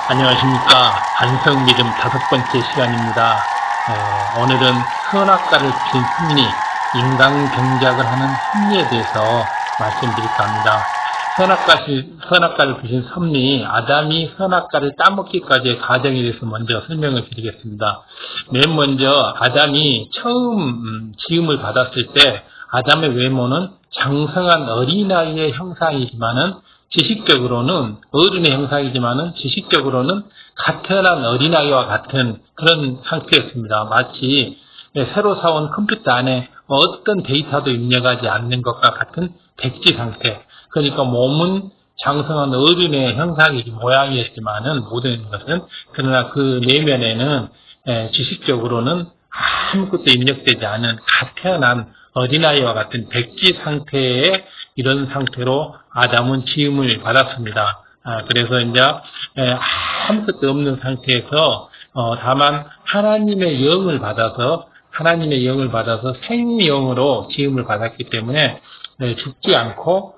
안녕하십니까. 반성믿음 5번째 시간입니다. 오늘은 선악과를 핀 섭리, 인간 경작을 하는 섭리에 대해서 말씀드릴까 합니다. 선악과를 피신 섭리, 아담이 선악과를 따먹기까지의 과정에 대해서 먼저 설명을 드리겠습니다. 맨 먼저 아담이 처음 지음을 받았을 때 아담의 외모는 장성한 어린아이의 형상이지만은 지식적으로는 어른의 형상이지만은 지식적으로는 가련한 어린아이와 같은 그런 상태였습니다. 마치 새로 사온 컴퓨터 안에 어떤 데이터도 입력하지 않는 것과 같은 백지 상태. 그러니까 몸은 장성한 어른의 형상이지 모양이었지만은 모든 것은 그러나 그 내면에는 지식적으로는 아무것도 입력되지 않은 가련한 어린아이와 같은 백지 상태의 이런 상태로 아담은 지음을 받았습니다. 그래서 이제 아무것도 없는 상태에서 다만 하나님의 영을 받아서 생명으로 지음을 받았기 때문에 죽지 않고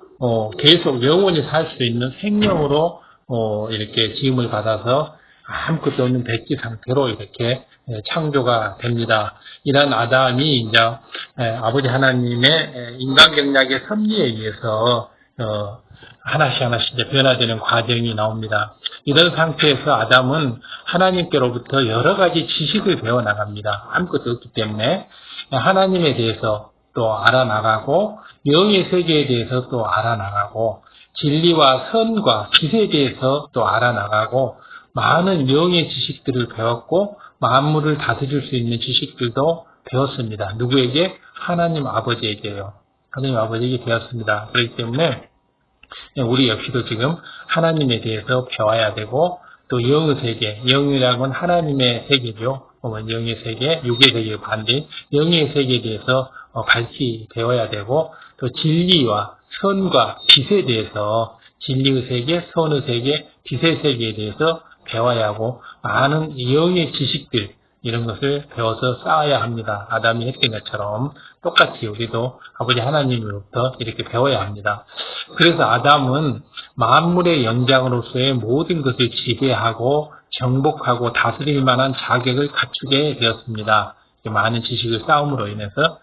계속 영원히 살 수 있는 생명으로 이렇게 지음을 받아서 아무것도 없는 백지 상태로 이렇게 창조가 됩니다. 이런 아담이 이제 아버지 하나님의 인간 경작의 섭리에 의해서 하나씩 이제 변화되는 과정이 나옵니다. 이런 상태에서 아담은 하나님께로부터 여러 가지 지식을 배워 나갑니다. 아무것도 없기 때문에 하나님에 대해서 또 알아나가고 영의 세계에 대해서 또 알아나가고 진리와 선과 빛에 대해서 또 알아나가고 많은 영의 지식들을 배웠고 만물을 다스릴 수 있는 지식들도 배웠습니다. 누구에게? 하나님 아버지에게요. 하나님 아버지에게 배웠습니다. 그렇기 때문에 우리 역시도 지금 하나님에 대해서 배워야 되고 또 영의 세계, 영이라는 건 하나님의 세계죠. 영의 세계, 육의 세계의 반대인 영의 세계에 대해서 밝히 배워야 되고 또 진리와 선과 빛에 대해서 진리의 세계, 선의 세계, 빛의 세계에 대해서 배워야 하고 많은 영의 지식들 이런 것을 배워서 쌓아야 합니다. 아담이 했던 것처럼 똑같이 우리도 아버지 하나님으로부터 이렇게 배워야 합니다. 그래서 아담은 만물의 영장으로서의 모든 것을 지배하고 정복하고 다스릴 만한 자격을 갖추게 되었습니다. 많은 지식을 쌓음으로 인해서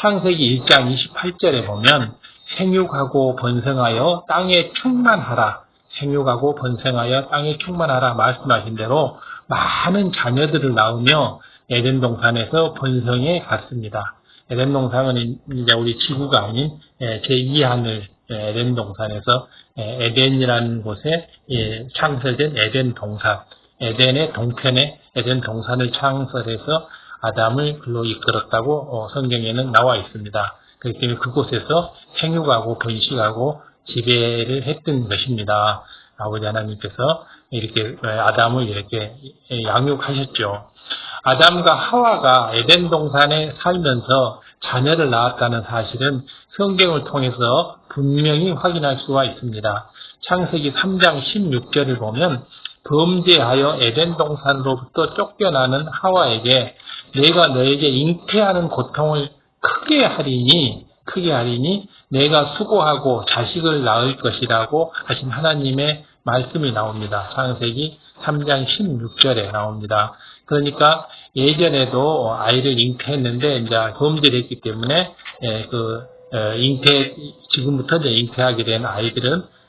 창세기 1장 28절에 보면 생육하고 번성하여 땅에 충만하라. 생육하고 번성하여 땅에 충만하라 말씀하신 대로 많은 자녀들을 낳으며 에덴 동산에서 번성해 갔습니다. 에덴 동산은 이제 우리 지구가 아닌 제2하늘 에덴 동산에서 에덴이라는 곳에 창설된 에덴 동산, 에덴의 동편에 에덴 동산을 창설해서 아담을 글로 이끌었다고 성경에는 나와 있습니다. 그렇기 때문에 그곳에서 생육하고 번식하고 지배를 했던 것입니다. 아버지 하나님께서 이렇게 아담을 이렇게 양육하셨죠. 아담과 하와가 에덴 동산에 살면서 자녀를 낳았다는 사실은 성경을 통해서 분명히 확인할 수가 있습니다. 창세기 3장 16절을 보면 범죄하여 에덴 동산으로부터 쫓겨나는 하와에게 내가 너에게 잉태하는 고통을 크게 하리니 내가 수고하고 자식을 낳을 것이라고 하신 하나님의 말씀이 나옵니다. 창세기 3장 16절에 나옵니다. 그러니까 예전에도 아이를 잉태했는데 이제 범죄를 했기 때문에 지금부터 이제 잉태하게 된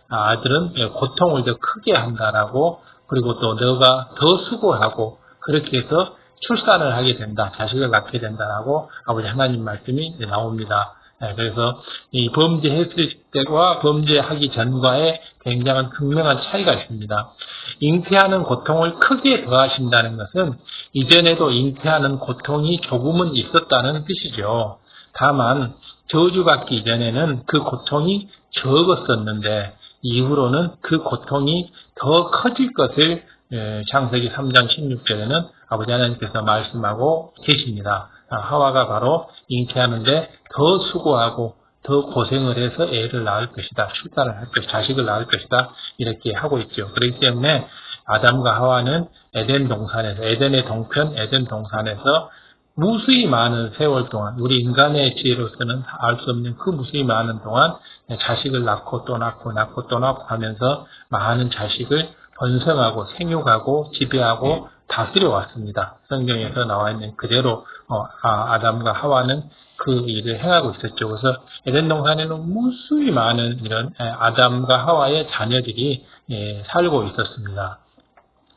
아들은 고통을 더 크게 한다라고 그리고 또 너가 더 수고하고 그렇게 해서 출산을 하게 된다. 자식을 낳게 된다라고 아버지 하나님 말씀이 나옵니다. 그래서 이 범죄했을 때와 범죄하기 전과의 굉장한 극명한 차이가 있습니다. 잉태하는 고통을 크게 더하신다는 것은 이전에도 잉태하는 고통이 조금은 있었다는 뜻이죠. 다만 저주받기 이전에는 그 고통이 적었었는데 이후로는 그 고통이 더 커질 것을 창세기 3장 16절에는 아버지 하나님께서 말씀하고 계십니다. 하와가 바로 잉태하는데 더 수고하고 더 고생을 해서 애를 낳을 것이다. 출산을 할 것이다. 자식을 낳을 것이다. 이렇게 하고 있죠. 그렇기 때문에 아담과 하와는 에덴 동산에서 에덴의 동편 에덴 동산에서 무수히 많은 세월 동안 우리 인간의 지혜로서는 알 수 없는 그 무수히 많은 동안 자식을 낳고 또 낳고 낳고 또 낳고 하면서 많은 자식을 번성하고 생육하고 지배하고 다스려 왔습니다. 성경에서 나와 있는 그대로 아담과 하와는 그 일을 행하고 있었죠. 그래서 에덴 동산에는 무수히 많은 이런 아담과 하와의 자녀들이 살고 있었습니다.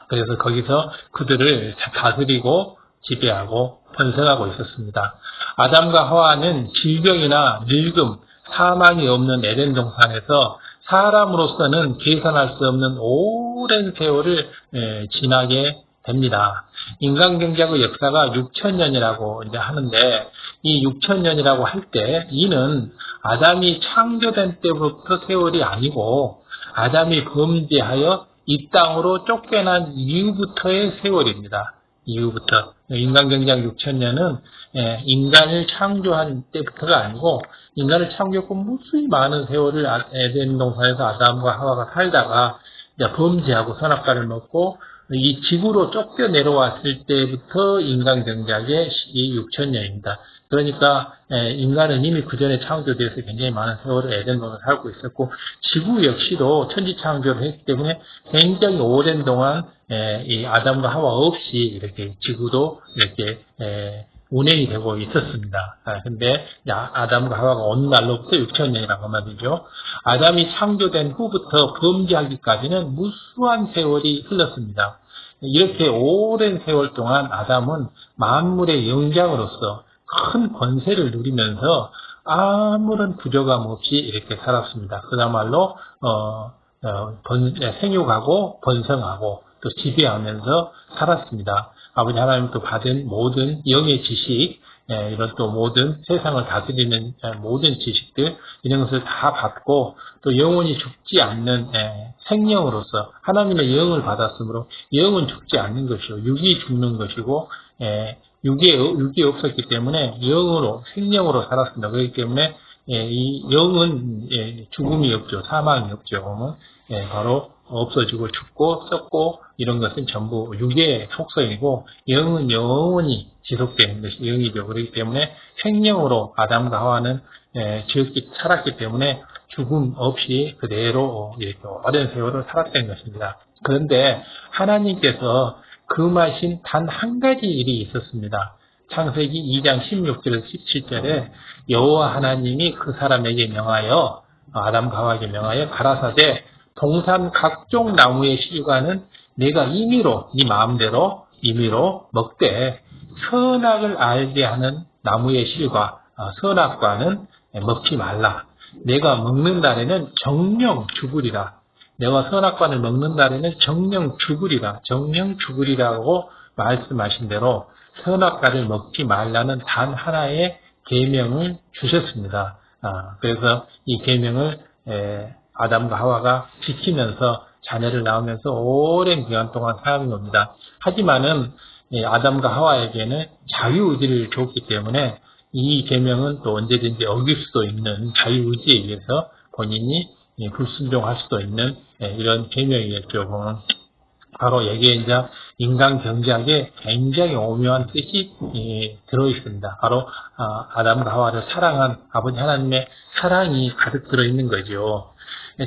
그래서 거기서 그들을 다스리고 지배하고 번성하고 있었습니다. 아담과 하와는 질병이나 늙음, 사망이 없는 에덴 동산에서 사람으로서는 계산할 수 없는 오랜 세월을 지나게 됩니다. 인간 경작의 역사가 6천년이라고 이제 하는데, 이 6천년이라고 할 때 이는 아담이 창조된 때부터 세월이 아니고 아담이 범죄하여 이 땅으로 쫓겨난 이후부터의 세월입니다. 이후부터. 인간 경작 6천년은 인간을 창조한 때부터가 아니고 인간을 창조했고 무수히 많은 세월을 에덴 동산에서 아담과 하와가 살다가 이제 범죄하고 선악과를 먹고 이 지구로 쫓겨 내려왔을 때부터 인간 경작의 이 6천년입니다. 그러니까 인간은 이미 그 전에 창조돼서 굉장히 많은 세월을 에덴 동산에 살고 있었고 지구 역시도 천지 창조를 했기 때문에 굉장히 오랜 동안 이 아담과 하와 없이 이렇게 지구도 이렇게 운행이 되고 있었습니다. 근데 아담과 하와가 어느 날로부터 6천년이라고 말이죠. 아담이 창조된 후부터 범죄하기까지는 무수한 세월이 흘렀습니다. 이렇게 오랜 세월 동안 아담은 만물의 영장으로서 큰 권세를 누리면서 아무런 부족함 없이 이렇게 살았습니다. 그야말로 생육하고 번성하고 또 지배하면서 살았습니다. 아버지 하나님도 받은 모든 영의 지식, 이런 또 모든 세상을 다스리는 모든 지식들, 이런 것을 다 받고 또 영원히 죽지 않는 생명으로서 하나님의 영을 받았으므로 영은 죽지 않는 것이고 육이 죽는 것이고 육이 없었기 때문에 영으로 생명으로 살았습니다. 그렇기 때문에 이 영은 죽음이 없죠. 사망이 없죠. 바로 없어지고 죽고 썩고 이런 것은 전부 육의 속성이고 영은 영원히 지속되는 것이 영이죠. 그렇기 때문에 생명으로 아담과 하와는 살았기 때문에 죽음 없이 그대로 이렇게 오랜 세월을 살았던 것입니다. 그런데 하나님께서 금하신 단 한 가지 일이 있었습니다. 창세기 2장 16절 17절에 여호와 하나님이 그 사람에게 명하여 아담과 하와에게 명하여 가라사대 동산 각종 나무의 실과는 내가 임의로 네 마음대로 임의로 먹되 선악을 알게 하는 나무의 실과 선악과는 먹지 말라. 내가 먹는 날에는 정령 죽으리라. 내가 선악과를 먹는 날에는 정령 죽으리라. 정령 죽으리라고 말씀하신 대로 선악과를 먹지 말라는 단 하나의 계명을 주셨습니다. 그래서 이 계명을 아담과 하와가 지키면서 자녀를 낳으면서 오랜 기간 동안 살아온 겁니다. 하지만은 아담과 하와에게는 자유의지를 줬기 때문에 이 계명은 또 언제든지 어길 수도 있는 자유의지에 의해서 본인이 불순종할 수도 있는 이런 계명이겠죠. 바로 여기에 이제 인간 경작에 굉장히 오묘한 뜻이 들어있습니다. 바로 아담과 하와를 사랑한 아버지 하나님의 사랑이 가득 들어있는 거죠.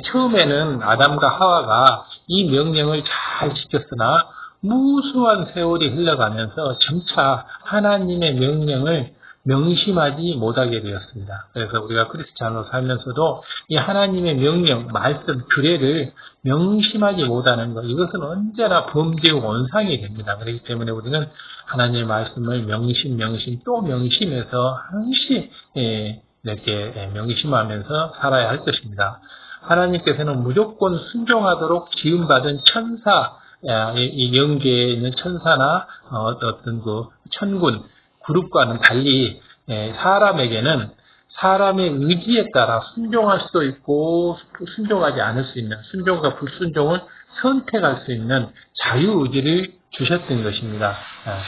처음에는 아담과 하와가 이 명령을 잘 지켰으나 무수한 세월이 흘러가면서 점차 하나님의 명령을 명심하지 못하게 되었습니다. 그래서 우리가 크리스찬으로 살면서도 이 하나님의 명령, 말씀, 규례를 명심하지 못하는 것, 이것은 언제나 범죄의 원상이 됩니다. 그렇기 때문에 우리는 하나님의 말씀을 명심 또 명심해서 항시 이렇게 명심하면서 살아야 할 것입니다. 하나님께서는 무조건 순종하도록 지음받은 천사, 이 영계에 있는 천사나 어떤 그 천군, 그룹과는 달리 사람에게는 사람의 의지에 따라 순종할 수도 있고 순종하지 않을 수 있는 순종과 불순종을 선택할 수 있는 자유의지를 주셨던 것입니다.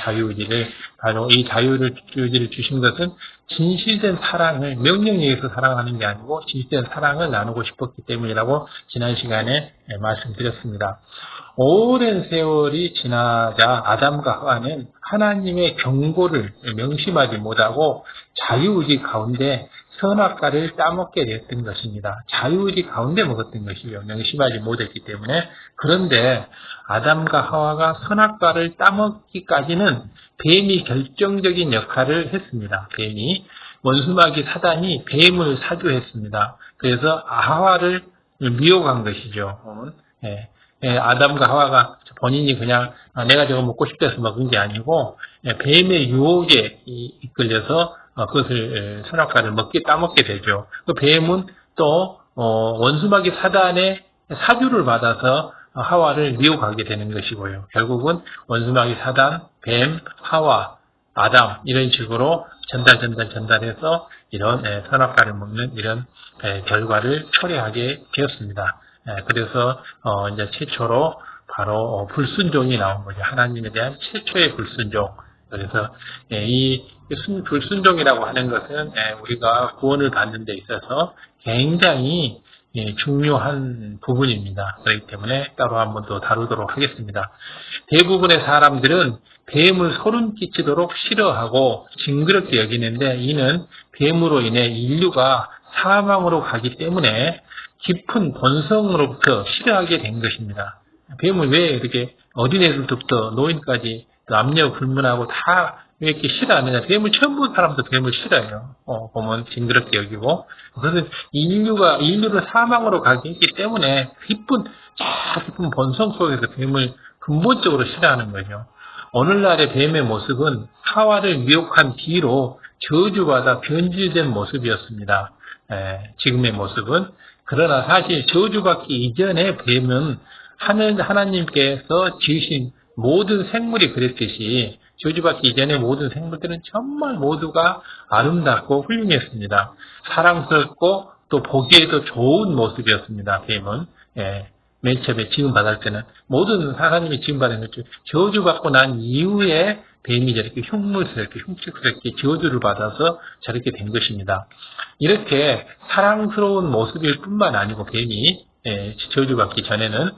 자유의지를 바로 이 자유의지를 주신 것은 진실된 사랑을 명령에 의해서 사랑하는 게 아니고 진실된 사랑을 나누고 싶었기 때문이라고 지난 시간에 말씀드렸습니다. 오랜 세월이 지나자 아담과 하와는 하나님의 경고를 명심하지 못하고 자유의지 가운데 선악과를 따먹게 되었던 것입니다. 자유의지 가운데 먹었던 것이죠. 명심하지 못했기 때문에. 그런데 아담과 하와가 선악과를 따먹기까지는 뱀이 결정적인 역할을 했습니다. 뱀이 원수마귀 사단이 뱀을 사주했습니다. 그래서 하와를 미혹한 것이죠. 아담과 하와가 본인이 그냥 내가 저거 먹고 싶다 해서 먹은 게 아니고 뱀의 유혹에 이끌려서 그것을 선악과를 따먹게 되죠. 그 뱀은 또 원수마귀 사단의 사주를 받아서 하와를 미혹하게 되는 것이고요. 결국은 원수마귀 사단, 뱀, 하와, 아담 이런 식으로 전달해서 이런 선악과를 먹는 이런 결과를 초래하게 되었습니다. 그래서 이제 최초로 바로 불순종이 나온 거죠. 하나님에 대한 최초의 불순종. 그래서 이 불순종이라고 하는 것은 우리가 구원을 받는 데 있어서 굉장히 중요한 부분입니다. 그렇기 때문에 따로 한번 더 다루도록 하겠습니다. 대부분의 사람들은 뱀을 소름 끼치도록 싫어하고 징그럽게 여기는데 이는 뱀으로 인해 인류가 사망으로 가기 때문에 깊은 본성으로부터 싫어하게 된 것입니다. 뱀을 왜 이렇게 어린애들부터 노인까지 남녀 불문하고 다 왜 이렇게 싫어하느냐. 뱀을 처음 본 사람도 뱀을 싫어해요. 보면 징그럽게 여기고. 그래서 인류를 사망으로 가게 했기 때문에 깊은 본성 속에서 뱀을 근본적으로 싫어하는 거죠. 오늘날의 뱀의 모습은 하와를 미혹한 뒤로 저주받아 변질된 모습이었습니다. 지금의 모습은. 그러나 사실 저주받기 이전의 뱀은 하나님께서 지으신 모든 생물이 그랬듯이 저주받기 이전의 모든 생물들은 정말 모두가 아름답고 훌륭했습니다. 사랑스럽고 또 보기에도 좋은 모습이었습니다. 뱀은. 맨 처음에 지음받을 때는 모든 하나님이 지음받은 것죠. 저주받고 난 이후에 뱀이 저렇게 흉물스럽게 흉측스럽게 저주를 받아서 저렇게 된 것입니다. 이렇게 사랑스러운 모습일 뿐만 아니고 뱀이 저주받기 전에는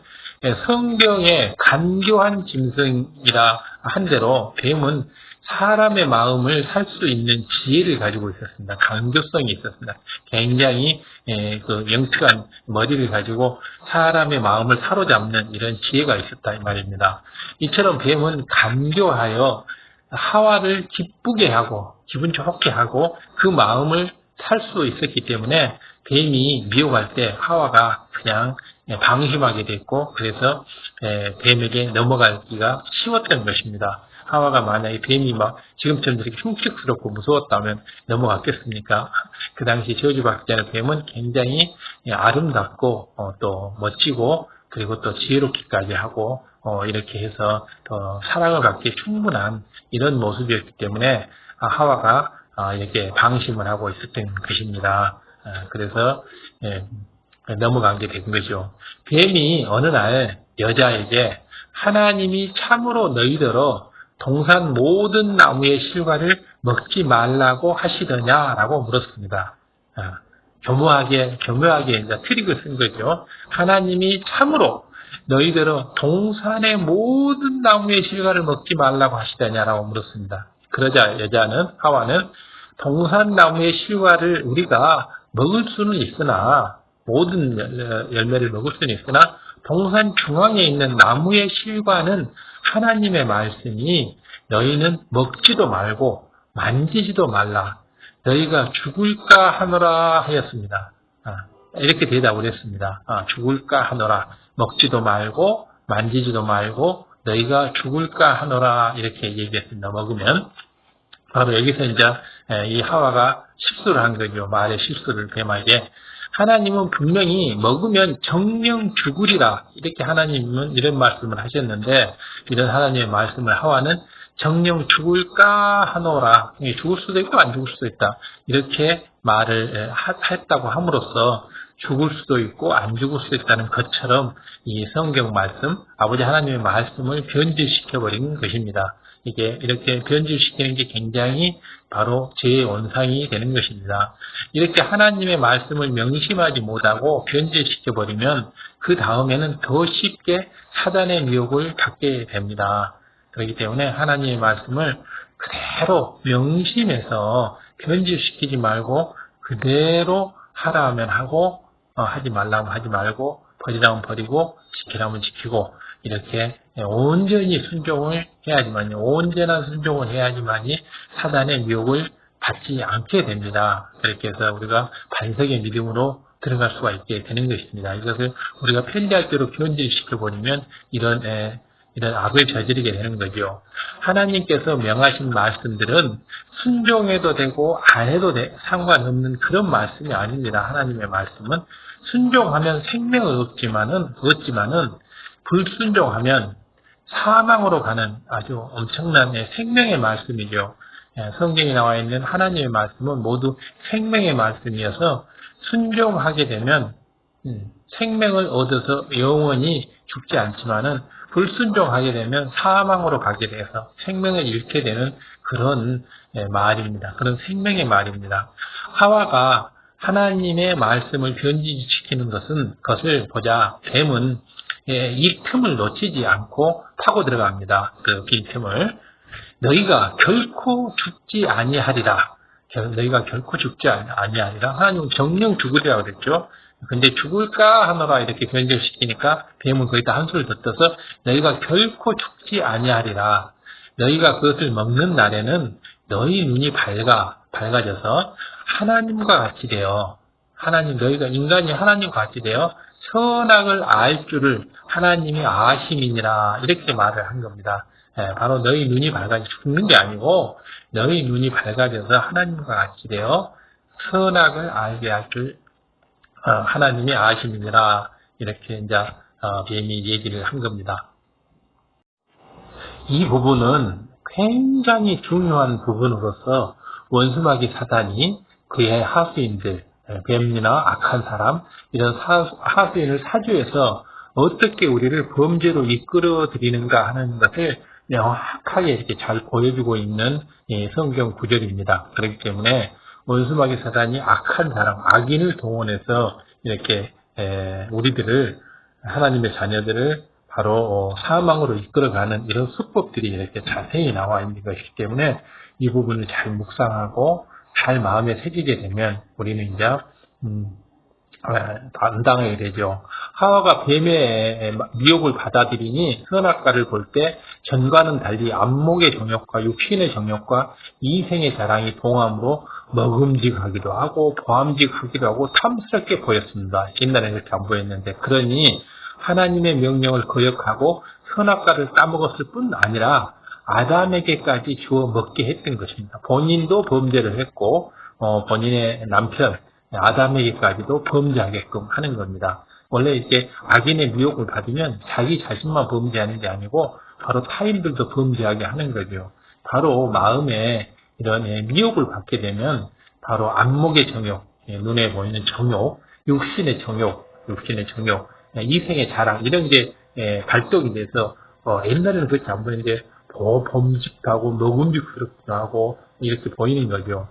성경의 간교한 짐승이라 한 대로 뱀은 사람의 마음을 살 수 있는 지혜를 가지고 있었습니다. 강교성이 있었습니다. 굉장히 그 영특한 머리를 가지고 사람의 마음을 사로잡는 이런 지혜가 있었다 이 말입니다. 이처럼 뱀은 간교하여 하와를 기쁘게 하고 기분 좋게 하고 그 마음을 살 수 있었기 때문에 뱀이 미혹할 때 하와가 그냥 방심하게 됐고 그래서 뱀에게 넘어가기가 쉬웠던 것입니다. 하와가 만약에 뱀이 막 지금처럼 이렇게 흉측스럽고 무서웠다면 넘어갔겠습니까? 그 당시 저주받기 전에 뱀은 굉장히 아름답고 또 멋지고 그리고 또 지혜롭기까지 하고 이렇게 해서 더 사랑을 받기에 충분한 이런 모습이었기 때문에 하와가 이렇게 방심을 하고 있었던 것입니다. 그래서 넘어간 게 된 거죠. 뱀이 어느 날 여자에게 하나님이 참으로 너희더러 동산 모든 나무의 실과를 먹지 말라고 하시더냐라고 물었습니다. 교묘하게 이제 트릭을 쓴 거죠. 하나님이 참으로 너희들은 동산의 모든 나무의 실과를 먹지 말라고 하시더냐라고 물었습니다. 그러자 하와는 동산 나무의 실과를 우리가 먹을 수는 있으나 모든 열매를 먹을 수는 있으나 동산 중앙에 있는 나무의 실과는 하나님의 말씀이 너희는 먹지도 말고 만지지도 말라. 너희가 죽을까 하노라 하였습니다. 이렇게 대답을 했습니다. 죽을까 하노라. 먹지도 말고 만지지도 말고 너희가 죽을까 하노라 이렇게 얘기했습니다. 먹으면 바로 여기서 이제 이 하와가 실수를 한 거죠. 말의 실수를 뱀에게. 하나님은 분명히 먹으면 정령 죽으리라 이렇게 하나님은 이런 말씀을 하셨는데 이런 하나님의 말씀을 하와는 정령 죽을까 하노라. 죽을 수도 있고 안 죽을 수도 있다. 이렇게 말을 했다고 함으로써 죽을 수도 있고 안 죽을 수도 있다는 것처럼 이 성경 말씀, 아버지 하나님의 말씀을 변질시켜버린 것입니다. 이게 이렇게 변질시키는 게 굉장히 바로 죄의 원상이 되는 것입니다. 이렇게 하나님의 말씀을 명심하지 못하고 변질시켜버리면 그 다음에는 더 쉽게 사단의 미혹을 받게 됩니다. 그렇기 때문에 하나님의 말씀을 그대로 명심해서 변질시키지 말고 그대로 하라 하면 하고 하지 말라면 하지 말고 버리라면 버리고 지키라면 지키고 이렇게 온전히 순종을 해야지만요. 온전한 순종을 해야지만이 사단의 미혹을 받지 않게 됩니다. 그렇게 해서 우리가 반석의 믿음으로 들어갈 수가 있게 되는 것입니다. 이것을 우리가 편리할 대로 변질시켜버리면 이런 악을 저지르게 되는 거죠. 하나님께서 명하신 말씀들은 순종해도 되고 안 해도 상관없는 그런 말씀이 아닙니다. 하나님의 말씀은 순종하면 생명을 얻지만은 불순종하면 사망으로 가는 아주 엄청난 생명의 말씀이죠. 성경에 나와 있는 하나님의 말씀은 모두 생명의 말씀이어서 순종하게 되면 생명을 얻어서 영원히 죽지 않지만은 불순종하게 되면 사망으로 가게 돼서 생명을 잃게 되는 그런 말입니다. 그런 생명의 말입니다. 하와가 하나님의 말씀을 변질시키는 것을 보자 뱀은 이 틈을 놓치지 않고 파고 들어갑니다. 그 빈틈을. 너희가 결코 죽지 아니하리라. 너희가 결코 죽지 아니하리라. 하나님은 정령 죽으리라고 그랬죠. 근데 죽을까 하노라 이렇게 변절시키니까 뱀은 거기다 한술을 덧떠서 너희가 결코 죽지 아니하리라. 너희가 그것을 먹는 날에는 너희 눈이 밝아져서 하나님과 같이 되어 너희가 인간이 하나님과 같이 되어 선악을 알 줄을 하나님이 아심이니라 이렇게 말을 한 겁니다. 바로 너희 눈이 밝아져 죽는 게 아니고 너희 눈이 밝아져서 하나님과 같이 되어 선악을 알게 할 줄 하나님이 아심이니라 이렇게 이제 뱀이 얘기를 한 겁니다. 이 부분은 굉장히 중요한 부분으로서 원수마귀 사단이 그의 하수인들, 뱀이나 악한 사람 이런 하수인을 사주해서 어떻게 우리를 범죄로 이끌어 드리는가 하는 것을 명확하게 이렇게 잘 보여주고 있는 성경 구절입니다. 그렇기 때문에 원수마귀 사단이 악한 사람, 악인을 동원해서 이렇게 우리들을 하나님의 자녀들을 바로 사망으로 이끌어가는 이런 수법들이 이렇게 자세히 나와 있는 것이기 때문에 이 부분을 잘 묵상하고 잘 마음에 새기게 되면 우리는 이제 당당하게 되죠. 하와가 뱀의 미혹을 받아들이니 선악과를 볼 때 전과는 달리 안목의 정욕과 육신의 정욕과 이생의 자랑이 동함으로 먹음직하기도 하고 보암직하기도 하고 탐스럽게 보였습니다. 옛날에는 그렇게 안 보였는데 그러니 하나님의 명령을 거역하고 선악과를 따먹었을 뿐 아니라 아담에게까지 주어 먹게 했던 것입니다. 본인도 범죄를 했고 본인의 남편 아담에게까지도 범죄하게끔 하는 겁니다. 원래 이렇게 악인의 미혹을 받으면 자기 자신만 범죄하는 게 아니고 바로 타인들도 범죄하게 하는 거죠. 바로 마음에 이런 미혹을 받게 되면 바로 안목의 정욕, 눈에 보이는 정욕, 육신의 정욕, 이생의 자랑 이런 게 발동이 돼서 옛날에는 그렇게 안 보이는데 범직하고 먹음직스럽기도 하고 이렇게 보이는 거죠.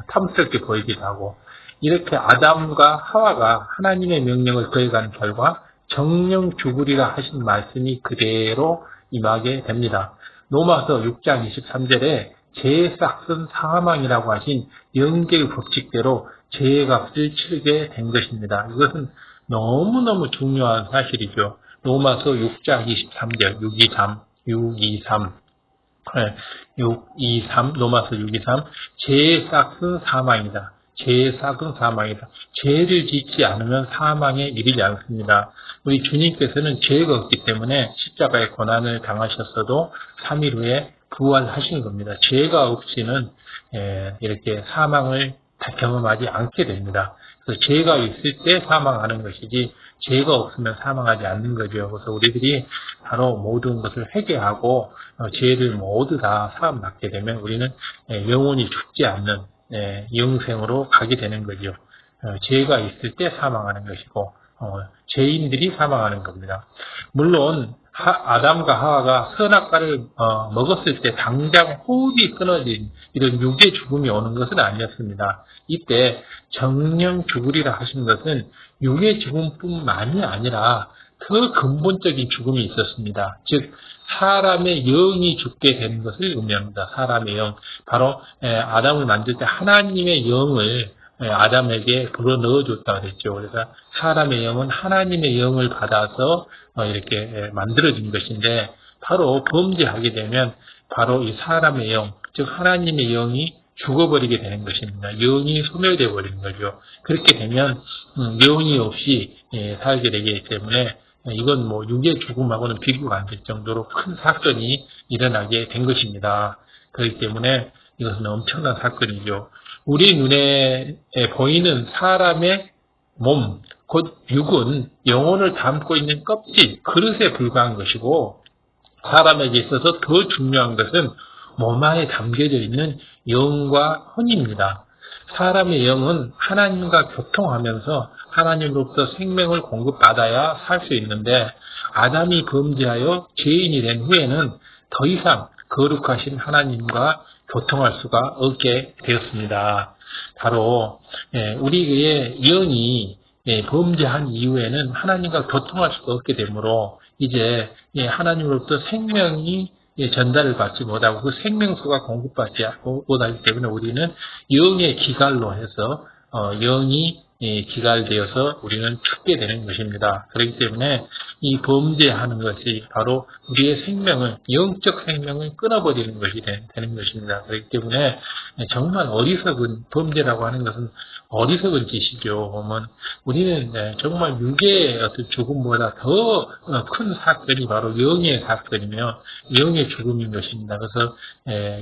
탐스럽게 보이기도 하고 이렇게 아담과 하와가 하나님의 명령을 거역한 결과 정령 죽으리라 하신 말씀이 그대로 임하게 됩니다. 로마서 6장 23절에 죄의 싹은 사망이라고 하신 영계의 법칙대로 죄의 값을 치르게 된 것입니다. 이것은 너무너무 중요한 사실이죠. 로마서 6장 23절 623 로마서 623 죄의 싹은 사망이다. 죄의 싹은 사망이다. 죄를 짓지 않으면 사망에 이르지 않습니다. 우리 주님께서는 죄가 없기 때문에 십자가의 고난을 당하셨어도 3일 후에 부활하신 겁니다. 죄가 없이는 이렇게 사망을 다 경험하지 않게 됩니다. 그래서 죄가 있을 때 사망하는 것이지 죄가 없으면 사망하지 않는 거죠. 그래서 우리들이 바로 모든 것을 회개하고 죄를 모두 다 사함받게 되면 우리는 영원히 죽지 않는 영생으로 가게 되는 거죠. 죄가 있을 때 사망하는 것이고 죄인들이 사망하는 겁니다. 물론 아담과 하와가 선악과를 먹었을 때 당장 호흡이 끊어진 이런 육의 죽음이 오는 것은 아니었습니다. 이때 정령 죽으리라 하신 것은 육의 죽음뿐만이 아니라 더 근본적인 죽음이 있었습니다. 즉 사람의 영이 죽게 되는 것을 의미합니다. 사람의 영, 바로 아담을 만들 때 하나님의 영을 아담에게 불어 넣어줬다고 그랬죠. 그래서 사람의 영은 하나님의 영을 받아서 이렇게 만들어진 것인데, 바로 범죄하게 되면 바로 이 사람의 영, 즉 하나님의 영이 죽어버리게 되는 것입니다. 영이 소멸되어 버리는 거죠. 그렇게 되면 영이 없이 살게 되기 때문에 이건 뭐 육의 죽음하고는 비교가 안 될 정도로 큰 사건이 일어나게 된 것입니다. 그렇기 때문에 이것은 엄청난 사건이죠. 우리 눈에 보이는 사람의 몸, 곧 육은 영혼을 담고 있는 껍질, 그릇에 불과한 것이고, 사람에게 있어서 더 중요한 것은 몸 안에 담겨져 있는 영과 혼입니다. 사람의 영은 하나님과 교통하면서 하나님으로부터 생명을 공급받아야 살 수 있는데, 아담이 범죄하여 죄인이 된 후에는 더 이상 거룩하신 하나님과 교통할 수가 없게 되었습니다. 바로 우리의 영이 범죄한 이후에는 하나님과 교통할 수가 없게 되므로 이제 하나님으로부터 생명이 전달을 받지 못하고 그 생명수가 공급받지 못하기 때문에 우리는 영의 기갈로 해서 영이 기갈되어서 우리는 죽게 되는 것입니다. 그렇기 때문에 이 범죄하는 것이 바로 우리의 생명을, 영적 생명을 끊어버리는 것이 되는 것입니다. 그렇기 때문에 정말 어리석은 범죄라고 하는 것은 어리석은 짓이죠. 보면 우리는 정말 육의 어떤 죽음보다 더 큰 사건이 바로 영의 사건이며 영의 죽음인 것입니다. 그래서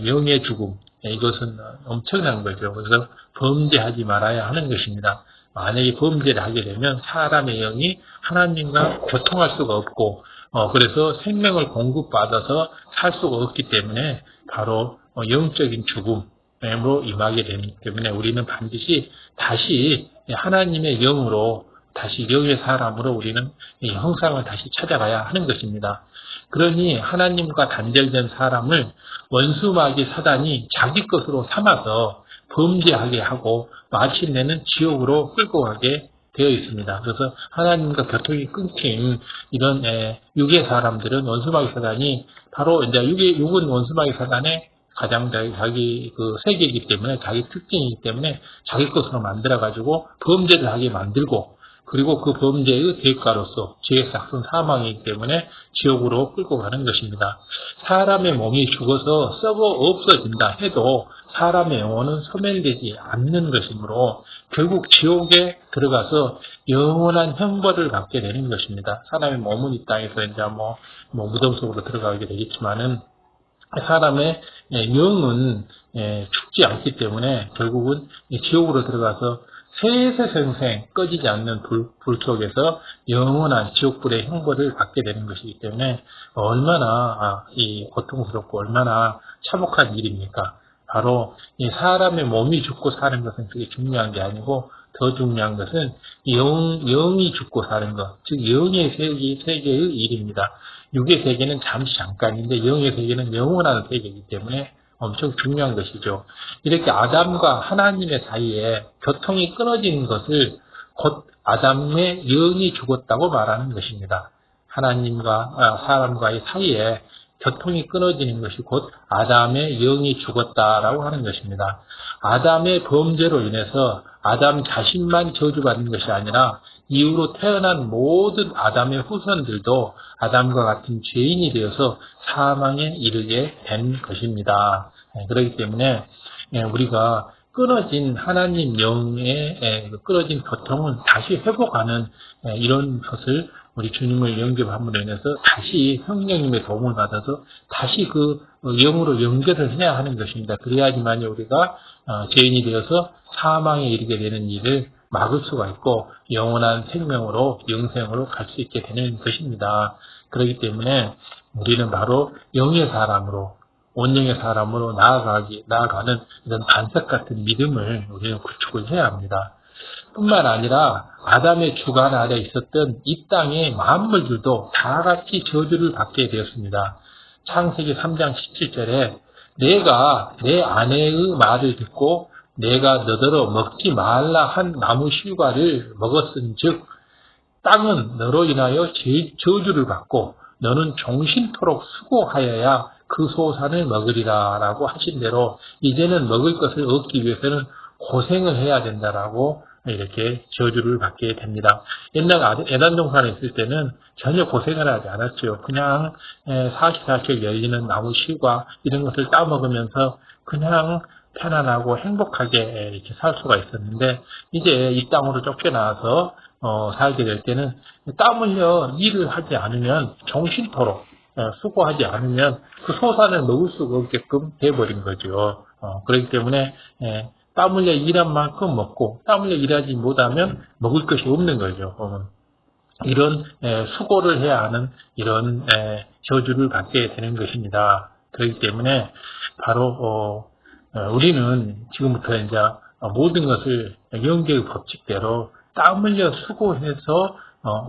영의 죽음, 이것은 엄청난 거죠. 그래서 범죄하지 말아야 하는 것입니다. 만약에 범죄를 하게 되면 사람의 영이 하나님과 교통할 수가 없고, 그래서 생명을 공급받아서 살 수가 없기 때문에 바로 영적인 죽음으로 임하게 되기 때문에 우리는 반드시 다시 하나님의 영으로, 다시 영의 사람으로 우리는 이 형상을 다시 찾아가야 하는 것입니다. 그러니 하나님과 단절된 사람을 원수마귀 사단이 자기 것으로 삼아서 범죄하게 하고 마침내는 지옥으로 끌고 가게 되어 있습니다. 그래서 하나님과 교통이 끊긴 이런 육의 사람들은 원수마귀 사단이 바로 이제 육은 원수마귀 사단의 가장 자기 그 세계이기 때문에, 자기 특징이기 때문에 자기 것으로 만들어 가지고 범죄를 하게 만들고, 그리고 그 범죄의 대가로서 죄의 삭은 사망이기 때문에 지옥으로 끌고 가는 것입니다. 사람의 몸이 죽어서 썩어 없어진다 해도 사람의 영혼은 소멸되지 않는 것이므로 결국 지옥에 들어가서 영원한 형벌을 받게 되는 것입니다. 사람의 몸은 이 땅에서 이제 뭐 무덤 속으로 들어가게 되겠지만은 사람의 영은 죽지 않기 때문에 결국은 지옥으로 들어가서 세세생생 꺼지지 않는 불 속에서 영원한 지옥불의 형벌을 받게 되는 것이기 때문에 얼마나 고통스럽고 얼마나 참혹한 일입니까? 바로 이 사람의 몸이 죽고 사는 것은 그게 중요한 게 아니고 더 중요한 것은 영이 죽고 사는 것, 즉 영의 세계의 일입니다. 육의 세계는 잠깐인데 영의 세계는 영원한 세계이기 때문에 엄청 중요한 것이죠. 이렇게 아담과 하나님의 사이에 교통이 끊어진 것을 곧 아담의 영이 죽었다고 말하는 것입니다. 하나님과 사람과의 사이에 교통이 끊어지는 것이 곧 아담의 영이 죽었다라고 하는 것입니다. 아담의 범죄로 인해서 아담 자신만 저주받는 것이 아니라 이후로 태어난 모든 아담의 후손들도 아담과 같은 죄인이 되어서 사망에 이르게 된 것입니다. 그렇기 때문에 우리가 끊어진 하나님 영의 끊어진 교통은 다시 회복하는 이런 것을 우리 주님을 영접함으로 인해서 다시 성령님의 도움을 받아서 다시 그 영으로 연결을 해야 하는 것입니다. 그래야지만 우리가 죄인이 되어서 사망에 이르게 되는 일을 막을 수가 있고 영원한 생명으로 영생으로 갈 수 있게 되는 것입니다. 그렇기 때문에 우리는 바로 영의 사람으로, 온영의 사람으로 나아가는 이런 반석 같은 믿음을 우리는 구축을 해야 합니다. 뿐만 아니라 아담의 주관 아래 있었던 이 땅의 만물들도 다 같이 저주를 받게 되었습니다. 창세기 3장 17절에 내가 내 아내의 말을 듣고 내가 너더러 먹지 말라 한 나무 실과를 먹었은즉 땅은 너로 인하여 저주를 받고 너는 종신토록 수고하여야 그 소산을 먹으리라 라고 하신 대로 이제는 먹을 것을 얻기 위해서는 고생을 해야 된다라고 이렇게 저주를 받게 됩니다. 옛날 에덴 동산에 있을 때는 전혀 고생을 하지 않았죠. 그냥 44절 열리는 나무 실과 이런 것을 따먹으면서 그냥 편안하고 행복하게 이렇게 살 수가 있었는데 이제 이 땅으로 쫓겨나와서 살게 될 때는 땀 흘려 일을 하지 않으면 정신토록 수고하지 않으면 그 소산을 먹을 수가 없게끔 돼버린 거죠. 그렇기 때문에 땀 흘려 일한 만큼 먹고 땀 흘려 일하지 못하면 먹을 것이 없는 거죠. 이런 수고를 해야 하는 이런 저주를 받게 되는 것입니다. 그렇기 때문에 바로 우리는 지금부터 이제 모든 것을 영계의 법칙대로 땀 흘려 수고해서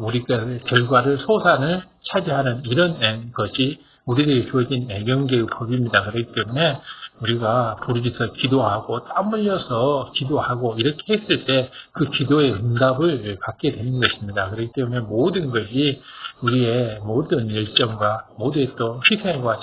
우리가 결과를 소산을 차지하는 이런 것이 우리에게 주어진 영계의 법입니다. 그렇기 때문에 우리가 부르짖어 기도하고 땀 흘려서 기도하고 이렇게 했을 때 그 기도의 응답을 받게 되는 것입니다. 그렇기 때문에 모든 것이 우리의 모든 열정과 모두의 또 희생과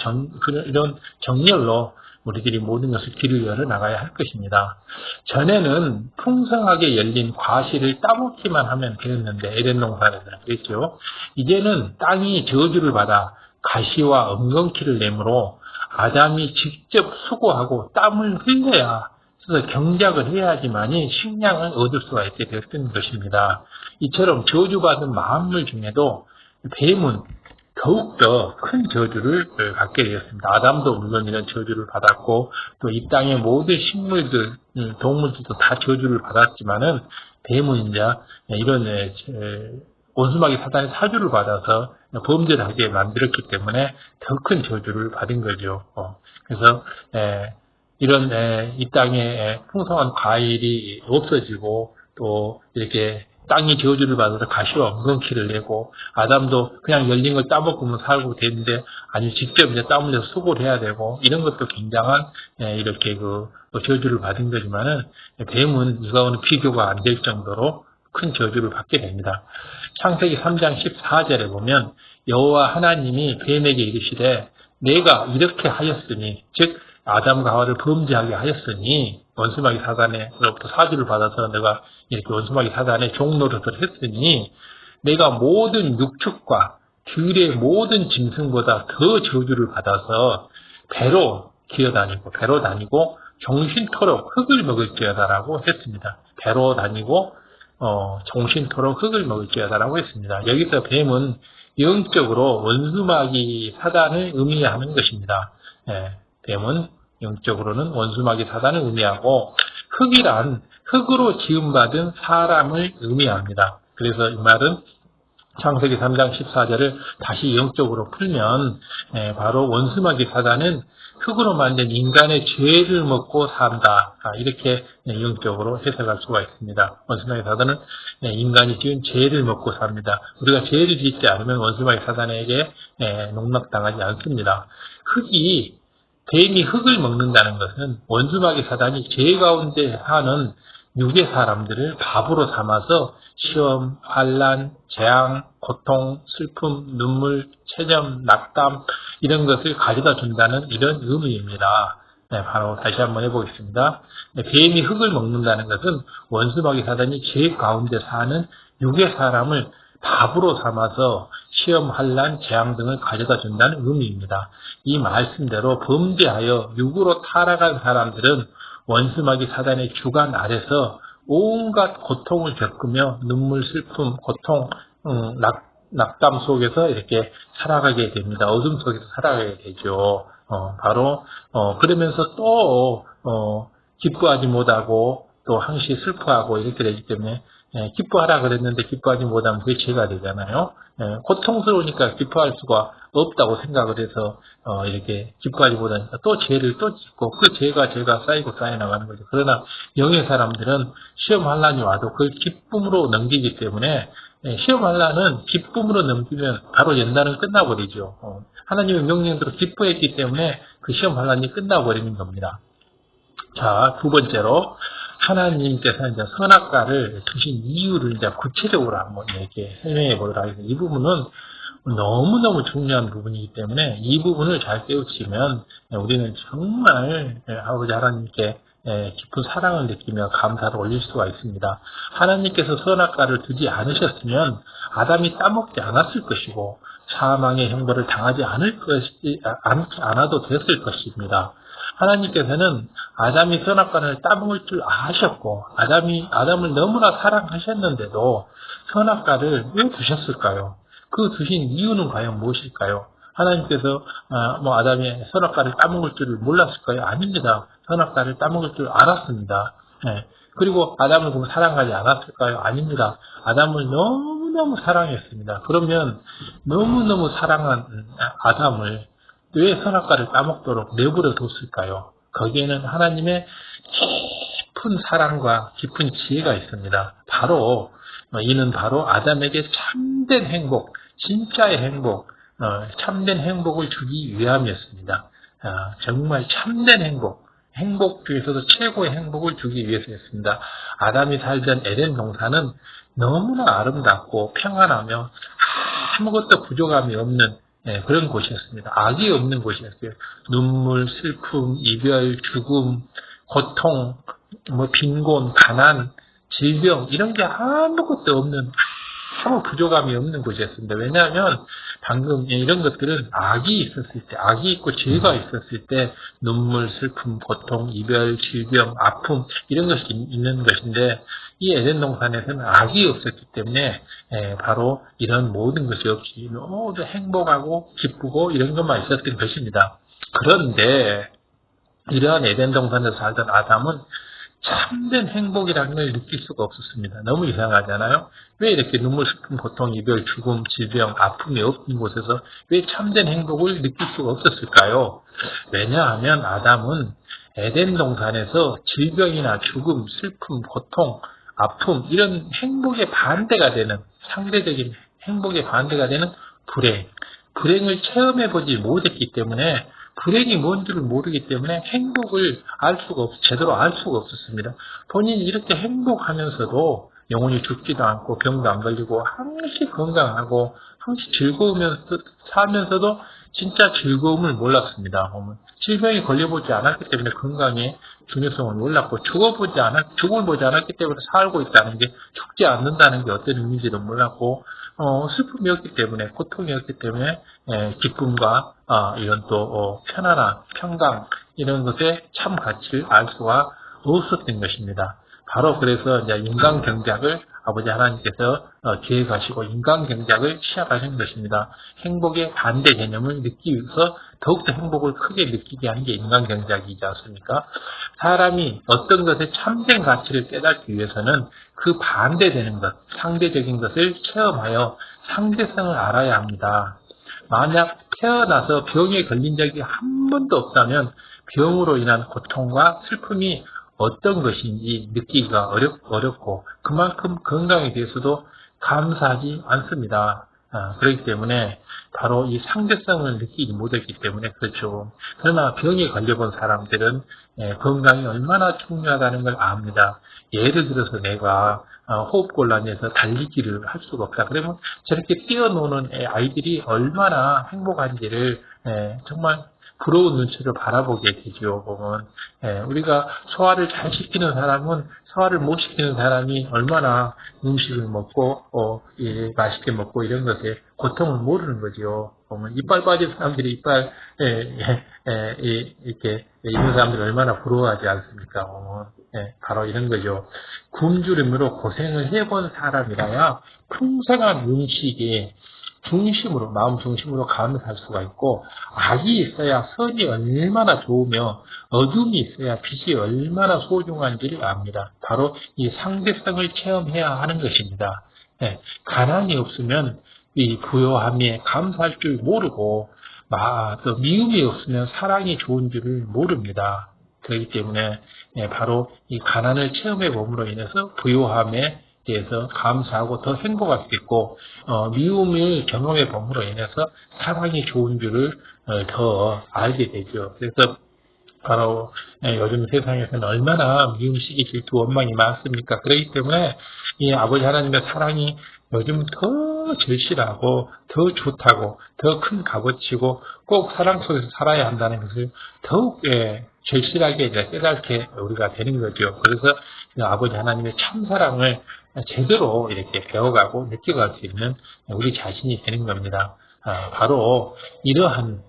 이런 정열로 우리들이 모든 것을 길을 열어 나가야 할 것입니다. 전에는 풍성하게 열린 과실을 따먹기만 하면 되었는데 에덴 동산에서는 그랬죠. 이제는 땅이 저주를 받아 가시와 엉겅퀴를 내므로 아담이 직접 수고하고 땀을 흘려야 그래서 경작을 해야지만이 식량을 얻을 수가 있게 되었던 것입니다. 이처럼 저주받은 만물 중에도 뱀은 더욱더 큰 저주를 받게 되었습니다. 아담도 물론 이런 저주를 받았고 또 이 땅의 모든 식물들, 동물들도 다 저주를 받았지만은 뱀은 이제 이런 원수마귀 사단의 사주를 받아서 범죄를 하게 만들었기 때문에 더 큰 저주를 받은 거죠. 그래서 이런 이 땅에 풍성한 과일이 없어지고 또 이렇게 땅이 저주를 받아서 가시와 엉겅퀴를 내고 아담도 그냥 열린 걸 따먹으면 살고 되는데 아니 직접 이제 땀 흘려서 수고를 해야 되고 이런 것도 굉장한 이렇게 저주를 받은 거지만은 뱀은 이거와는 비교가 안 될 정도로 큰 저주를 받게 됩니다. 창세기 3장 14절에 보면 여호와 하나님이 뱀에게 이르시되 내가 이렇게 하였으니 즉 아담과 하와를 범죄하게 하였으니 원수마귀 사단으로부터 사주를 받아서 내가 이렇게 원수마귀 사단의 종노릇을 했으니 내가 모든 육축과 들의 모든 짐승보다 더 저주를 받아서 배로 다니고 정신토록 흙을 먹을지어다라고 했습니다. 배로 다니고 정신토록 흙을 먹을지어다라고 했습니다. 여기서 뱀은 영적으로 원수마귀 사단을 의미하는 것입니다. 뱀은 영적으로는 원수마귀 사단을 의미하고 흙이란 흙으로 지음받은 사람을 의미합니다. 그래서 이 말은 창세기 3장 14절을 다시 영적으로 풀면 바로 원수마귀 사단은 흙으로 만든 인간의 죄를 먹고 산다. 이렇게 영적으로 해석할 수가 있습니다. 원수마귀 사단은 인간이 지은 죄를 먹고 삽니다. 우리가 죄를 짓지 않으면 원수마귀 사단에게 농락당하지 않습니다. 뱀이 흙을 먹는다는 것은 원수마귀 사단이 죄 가운데 사는 육의 사람들을 밥으로 삼아서 시험, 환난, 재앙, 고통, 슬픔, 눈물, 체념, 낙담 이런 것을 가져다 준다는 이런 의미입니다. 바로 다시 한번 해보겠습니다. 뱀이 흙을 먹는다는 것은 원수마귀 사단이 죄 가운데 사는 육의 사람을 밥으로 삼아서 시험, 환난, 재앙 등을 가져다 준다는 의미입니다. 이 말씀대로 범죄하여 육으로 타락한 사람들은 원수마귀 사단의 주관 아래서 온갖 고통을 겪으며 눈물, 슬픔, 고통, 낙담 속에서 이렇게 살아가게 됩니다. 어둠 속에서 살아가게 되죠. 그러면서 또 기뻐하지 못하고 또 항시 슬퍼하고 이렇게 되기 때문에 기뻐하라 그랬는데 기뻐하지 못하면 그게 죄가 되잖아요. 고통스러우니까 기뻐할 수가 없다고 생각을 해서 이렇게 기뻐하지 못하니까 또 죄를 또 짓고 그 죄가 쌓이고 쌓여 나가는 거죠. 그러나 영의 사람들은 시험 환란이 와도 그걸 기쁨으로 넘기기 때문에 시험 환란은 기쁨으로 넘기면 바로 연단은 끝나버리죠. 하나님의 명령대로 기뻐했기 때문에 그 시험 환란이 끝나버리는 겁니다. 자, 두 번째로 하나님께서 이제 선악과를 두신 이유를 이제 구체적으로 한번 이렇게 설명해 보도록 하겠습니다. 이 부분은 너무너무 중요한 부분이기 때문에 이 부분을 잘 깨우치면 우리는 정말 아버지 하나님께 깊은 사랑을 느끼며 감사를 올릴 수가 있습니다. 하나님께서 선악과를 두지 않으셨으면 아담이 따먹지 않았을 것이고 사망의 형벌을 당하지 않아도 됐을 것입니다. 하나님께서는 아담이 선악과를 따먹을 줄 아셨고 아담을 너무나 사랑하셨는데도 선악과를 왜 두셨을까요? 그 두신 이유는 과연 무엇일까요? 하나님께서 아담이 선악과를 따먹을 줄을 몰랐을까요? 아닙니다. 선악과를 따먹을 줄 알았습니다. 그리고 아담을 그럼 사랑하지 않았을까요? 아닙니다. 아담을 너무너무 사랑했습니다. 그러면 너무너무 사랑한 아담을 왜 선악과를 따먹도록 내버려 뒀을까요? 거기에는 하나님의 깊은 사랑과 깊은 지혜가 있습니다. 이는 바로 아담에게 참된 행복, 진짜의 행복, 참된 행복을 주기 위함이었습니다. 정말 참된 행복 중에서도 최고의 행복을 주기 위해서였습니다. 아담이 살던 에덴 동산은 너무나 아름답고 평안하며 아무것도 부족함이 없는 그런 곳이었습니다. 악이 없는 곳이었어요. 눈물, 슬픔, 이별, 죽음, 고통, 빈곤, 가난, 질병 이런 게 아무것도 없는 아무 부족함이 없는 곳이었습니다. 왜냐하면 방금 이런 것들은 악이 있었을 때, 악이 있고 죄가 있었을 때 눈물, 슬픔, 고통, 이별, 질병, 아픔 이런 것이 있는 것인데 이 에덴 동산에서는 악이 없었기 때문에 바로 이런 모든 것이 없이 모두 행복하고 기쁘고 이런 것만 있었던 것입니다. 그런데 이러한 에덴 동산에서 살던 아담은 참된 행복이라는 걸 느낄 수가 없었습니다. 너무 이상하잖아요. 왜 이렇게 눈물, 슬픔, 고통, 이별, 죽음, 질병, 아픔이 없는 곳에서 왜 참된 행복을 느낄 수가 없었을까요? 왜냐하면 아담은 에덴 동산에서 질병이나 죽음, 슬픔, 고통, 아픔 이런 행복의 반대가 되는 상대적인 행복의 반대가 되는 불행을 체험해보지 못했기 때문에 불행이 뭔지를 모르기 때문에 행복을 제대로 알 수가 없었습니다. 본인이 이렇게 행복하면서도 영혼이 죽지도 않고 병도 안 걸리고 항시 건강하고 항시 즐거우면서 살면서도 진짜 즐거움을 몰랐습니다. 질병에 걸려보지 않았기 때문에 건강의 중요성을 몰랐고 죽음을 보지 않았기 때문에 살고 있다는 게 죽지 않는다는 게 어떤 의미인지도 몰랐고 슬픔이었기 때문에 고통이었기 때문에 기쁨과 이런 또 편안함, 평강 이런 것의 참 가치를 알 수가 없었던 것입니다. 바로 그래서 이제 인간경작을 아버지 하나님께서 계획하시고 인간경작을 시작하신 것입니다. 행복의 반대 개념을 느끼기 위해서 더욱더 행복을 크게 느끼게 하는 게 인간경작이지 않습니까? 사람이 어떤 것의 참된 가치를 깨닫기 위해서는 그 반대되는 것, 상대적인 것을 체험하여 상대성을 알아야 합니다. 만약 태어나서 병에 걸린 적이 한 번도 없다면 병으로 인한 고통과 슬픔이 어떤 것인지 느끼기가 어렵고 그만큼 건강에 대해서도 감사하지 않습니다. 그렇기 때문에 바로 이 상대성을 느끼지 못했기 때문에 그렇죠. 그러나 병에 걸려본 사람들은 건강이 얼마나 중요하다는 걸 압니다. 예를 들어서 내가 호흡곤란해서 달리기를 할 수가 없다. 그러면 저렇게 뛰어노는 아이들이 얼마나 행복한지를 정말 부러운 눈치로 바라보게 되죠. 보면 우리가 소화를 잘 시키는 사람은 소화를 못 시키는 사람이 얼마나 음식을 먹고 맛있게 먹고 이런 것에 고통을 모르는 거죠. 보면 이빨 빠진 사람들이 이빨 이렇게 있는 사람들이 얼마나 부러워하지 않습니까? 바로 이런 거죠. 굶주림으로 고생을 해본 사람이라야 풍성한 음식에 중심으로, 마음 중심으로 감사할 수가 있고, 악이 있어야 선이 얼마나 좋으며 어둠이 있어야 빛이 얼마나 소중한지를 압니다. 바로 이 상대성을 체험해야 하는 것입니다. 예, 가난이 없으면 이 부요함에 감사할 줄 모르고, 또 미움이 없으면 사랑이 좋은 줄을 모릅니다. 그렇기 때문에 바로 이 가난을 체험해 봄으로 인해서 부요함에 대해서 감사하고 더 행복할 수 있고, 미움을 경험해 봄으로 인해서 사랑이 좋은 줄을 더 알게 되죠. 그래서 바로 요즘 세상에서는 얼마나 미움, 시기, 질투, 원망이 많습니까? 그렇기 때문에 이 아버지 하나님의 사랑이 요즘 더 절실하고 더 좋다고, 더 큰 값어치고 꼭 사랑 속에서 살아야 한다는 것을 더욱 절실하게 이제 깨닫게 우리가 되는 거죠. 그래서 아버지 하나님의 참사랑을 제대로 이렇게 배워가고 느껴갈 수 있는 우리 자신이 되는 겁니다. 바로 이러한,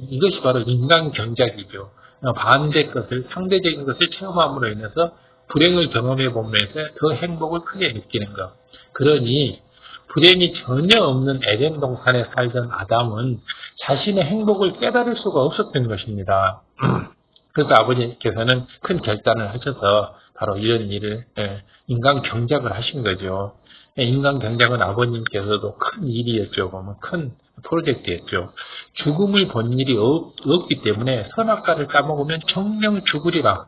이것이 바로 인간 경작이죠. 반대 것을, 상대적인 것을 체험함으로 인해서 불행을 경험해 보면서 더 행복을 크게 느끼는 것. 그러니 불행이 전혀 없는 에덴 동산에 살던 아담은 자신의 행복을 깨달을 수가 없었던 것입니다. 그래서 아버지께서는 큰 결단을 하셔서 바로 이런 일을 인간 경작을 하신 거죠. 인간 경작은 아버님께서도 큰 일이었죠. 보면 큰 프로젝트였죠. 죽음을 본 일이 없기 때문에 선악과를 따먹으면 정령 죽으리라.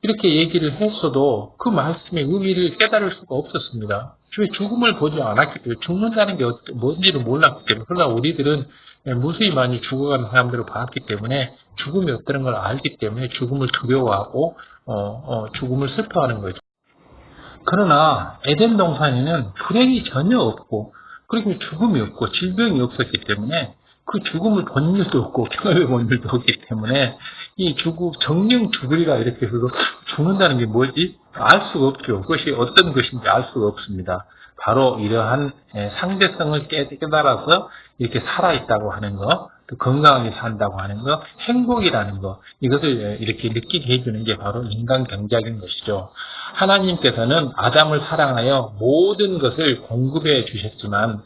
이렇게 얘기를 했어도 그 말씀의 의미를 깨달을 수가 없었습니다. 왜 죽음을 보지 않았기 때문에, 죽는다는 게 뭔지를 몰랐기 때문에. 그러나 우리들은 무수히 많이 죽어가는 사람들을 봤기 때문에 죽음이 없다는 걸 알기 때문에 죽음을 두려워하고 죽음을 슬퍼하는 거죠. 그러나 에덴 동산에는 불행이 전혀 없고, 그리고 죽음이 없고 질병이 없었기 때문에 그 죽음을 본 일도 없고 경험해 본 일도 없기 때문에 이 정령 죽으리라 이렇게 해서 죽는다는 게 뭐지? 알 수가 없죠. 그것이 어떤 것인지 알 수가 없습니다. 바로 이러한 상대성을 깨달아서 이렇게 살아있다고 하는 거, 또 건강하게 산다고 하는 거, 행복이라는 거, 이것을 이렇게 느끼게 해주는 게 바로 인간 경작인 것이죠. 하나님께서는 아담을 사랑하여 모든 것을 공급해 주셨지만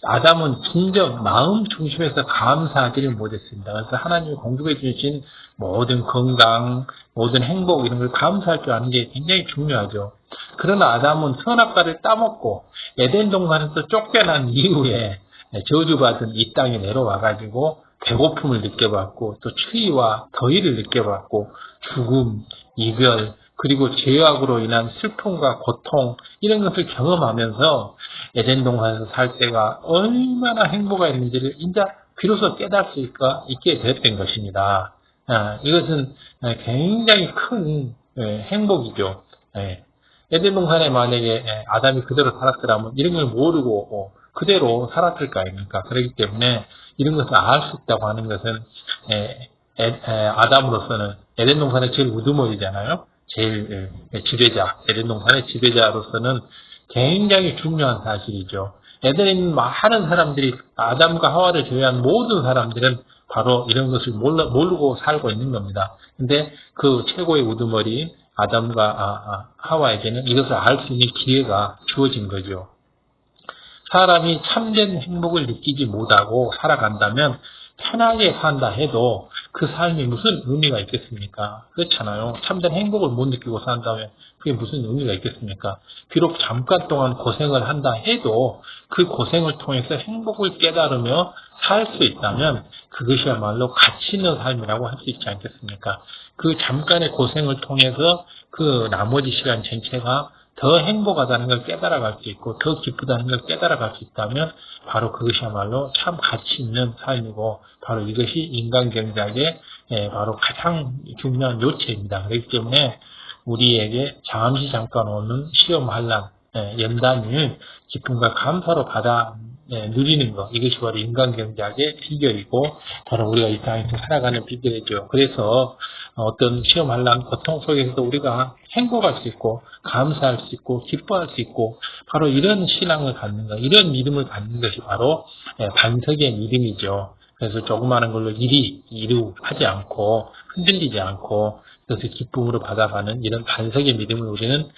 아담은 진정 마음 중심에서 감사하지를 못했습니다. 그래서 하나님이 공급해 주신 모든 건강, 모든 행복 이런 걸 감사할 줄 아는 게 굉장히 중요하죠. 그러나 아담은 선악과를 따먹고 에덴 동산에서 쫓겨난 이후에 저주받은 이 땅에 내려와가지고 배고픔을 느껴봤고 또 추위와 더위를 느껴봤고 죽음, 이별, 그리고 죄악으로 인한 슬픔과 고통 이런 것을 경험하면서 에덴 동산에서 살 때가 얼마나 행복했는지를 이제 비로소 깨달을 수 있게 되었던 것입니다. 이것은 굉장히 큰 행복이죠. 에덴 동산에 만약에 아담이 그대로 살았더라면 이런 걸 모르고 그대로 살았을 거 아닙니까? 그렇기 때문에 이런 것을 알 수 있다고 하는 것은 아담으로서는 에덴 동산의 제일 우두머리잖아요. 제일 지배자, 에덴 동산의 지배자로서는 굉장히 중요한 사실이죠. 에덴에 있는 많은 사람들이 아담과 하와를 제외한 모든 사람들은 바로 이런 것을 모르고 살고 있는 겁니다. 근데 그 최고의 우두머리 아담과 하와에게는 이것을 알 수 있는 기회가 주어진 거죠. 사람이 참된 행복을 느끼지 못하고 살아간다면 편하게 산다 해도 그 삶이 무슨 의미가 있겠습니까? 그렇잖아요. 참된 행복을 못 느끼고 산다면 그게 무슨 의미가 있겠습니까? 비록 잠깐 동안 고생을 한다 해도 그 고생을 통해서 행복을 깨달으며 살 수 있다면 그것이야말로 가치 있는 삶이라고 할 수 있지 않겠습니까? 그 잠깐의 고생을 통해서 그 나머지 시간 전체가 더 행복하다는 걸 깨달아갈 수 있고 더 기쁘다는 걸 깨달아갈 수 있다면 바로 그것이야말로 참 가치 있는 삶이고 바로 이것이 인간경작의 바로 가장 중요한 요체입니다. 그렇기 때문에 우리에게 잠깐 오는 시험 환난 연단을 기쁨과 감사로 받아 누리는 것, 이것이 바로 인간경작의 비결이고 바로 우리가 이 땅에서 살아가는 비결이죠. 그래서 어떤 시험 환난 고통 속에서도 우리가 행복할 수 있고 감사할 수 있고 기뻐할 수 있고 바로 이런 신앙을 갖는 것, 이런 믿음을 갖는 것이 바로 반석의 믿음이죠. 그래서 조그마한 걸로 하지 않고 흔들리지 않고 그것을 기쁨으로 받아가는 이런 반석의 믿음을 우리는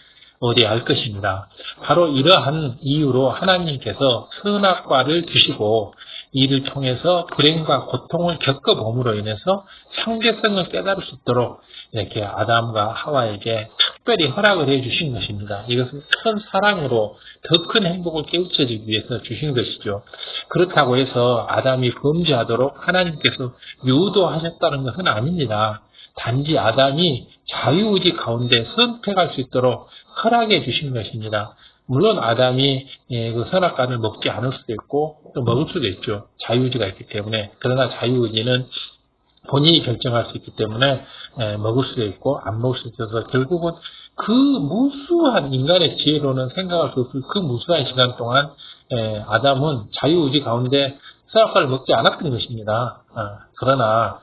의뢰할 것입니다. 바로 이러한 이유로 하나님께서 선악과를 주시고 이를 통해서 불행과 고통을 겪어봄으로 인해서 상대성을 깨달을 수 있도록 이렇게 아담과 하와에게 특별히 허락을 해주신 것입니다. 이것은 큰 사랑으로 더 큰 행복을 깨우쳐주기 위해서 주신 것이죠. 그렇다고 해서 아담이 범죄하도록 하나님께서 유도하셨다는 것은 아닙니다. 단지 아담이 자유의지 가운데 선택할 수 있도록 허락해 주신 것입니다. 물론 아담이 그 선악과를 먹지 않을 수도 있고 또 먹을 수도 있죠. 자유의지가 있기 때문에. 그러나 자유의지는 본인이 결정할 수 있기 때문에 먹을 수도 있고 안 먹을 수도 있어서 결국은 그 무수한 인간의 지혜로는 생각할 수 없을 그 무수한 시간 동안 아담은 자유의지 가운데 선악과를 먹지 않았던 것입니다. 그러나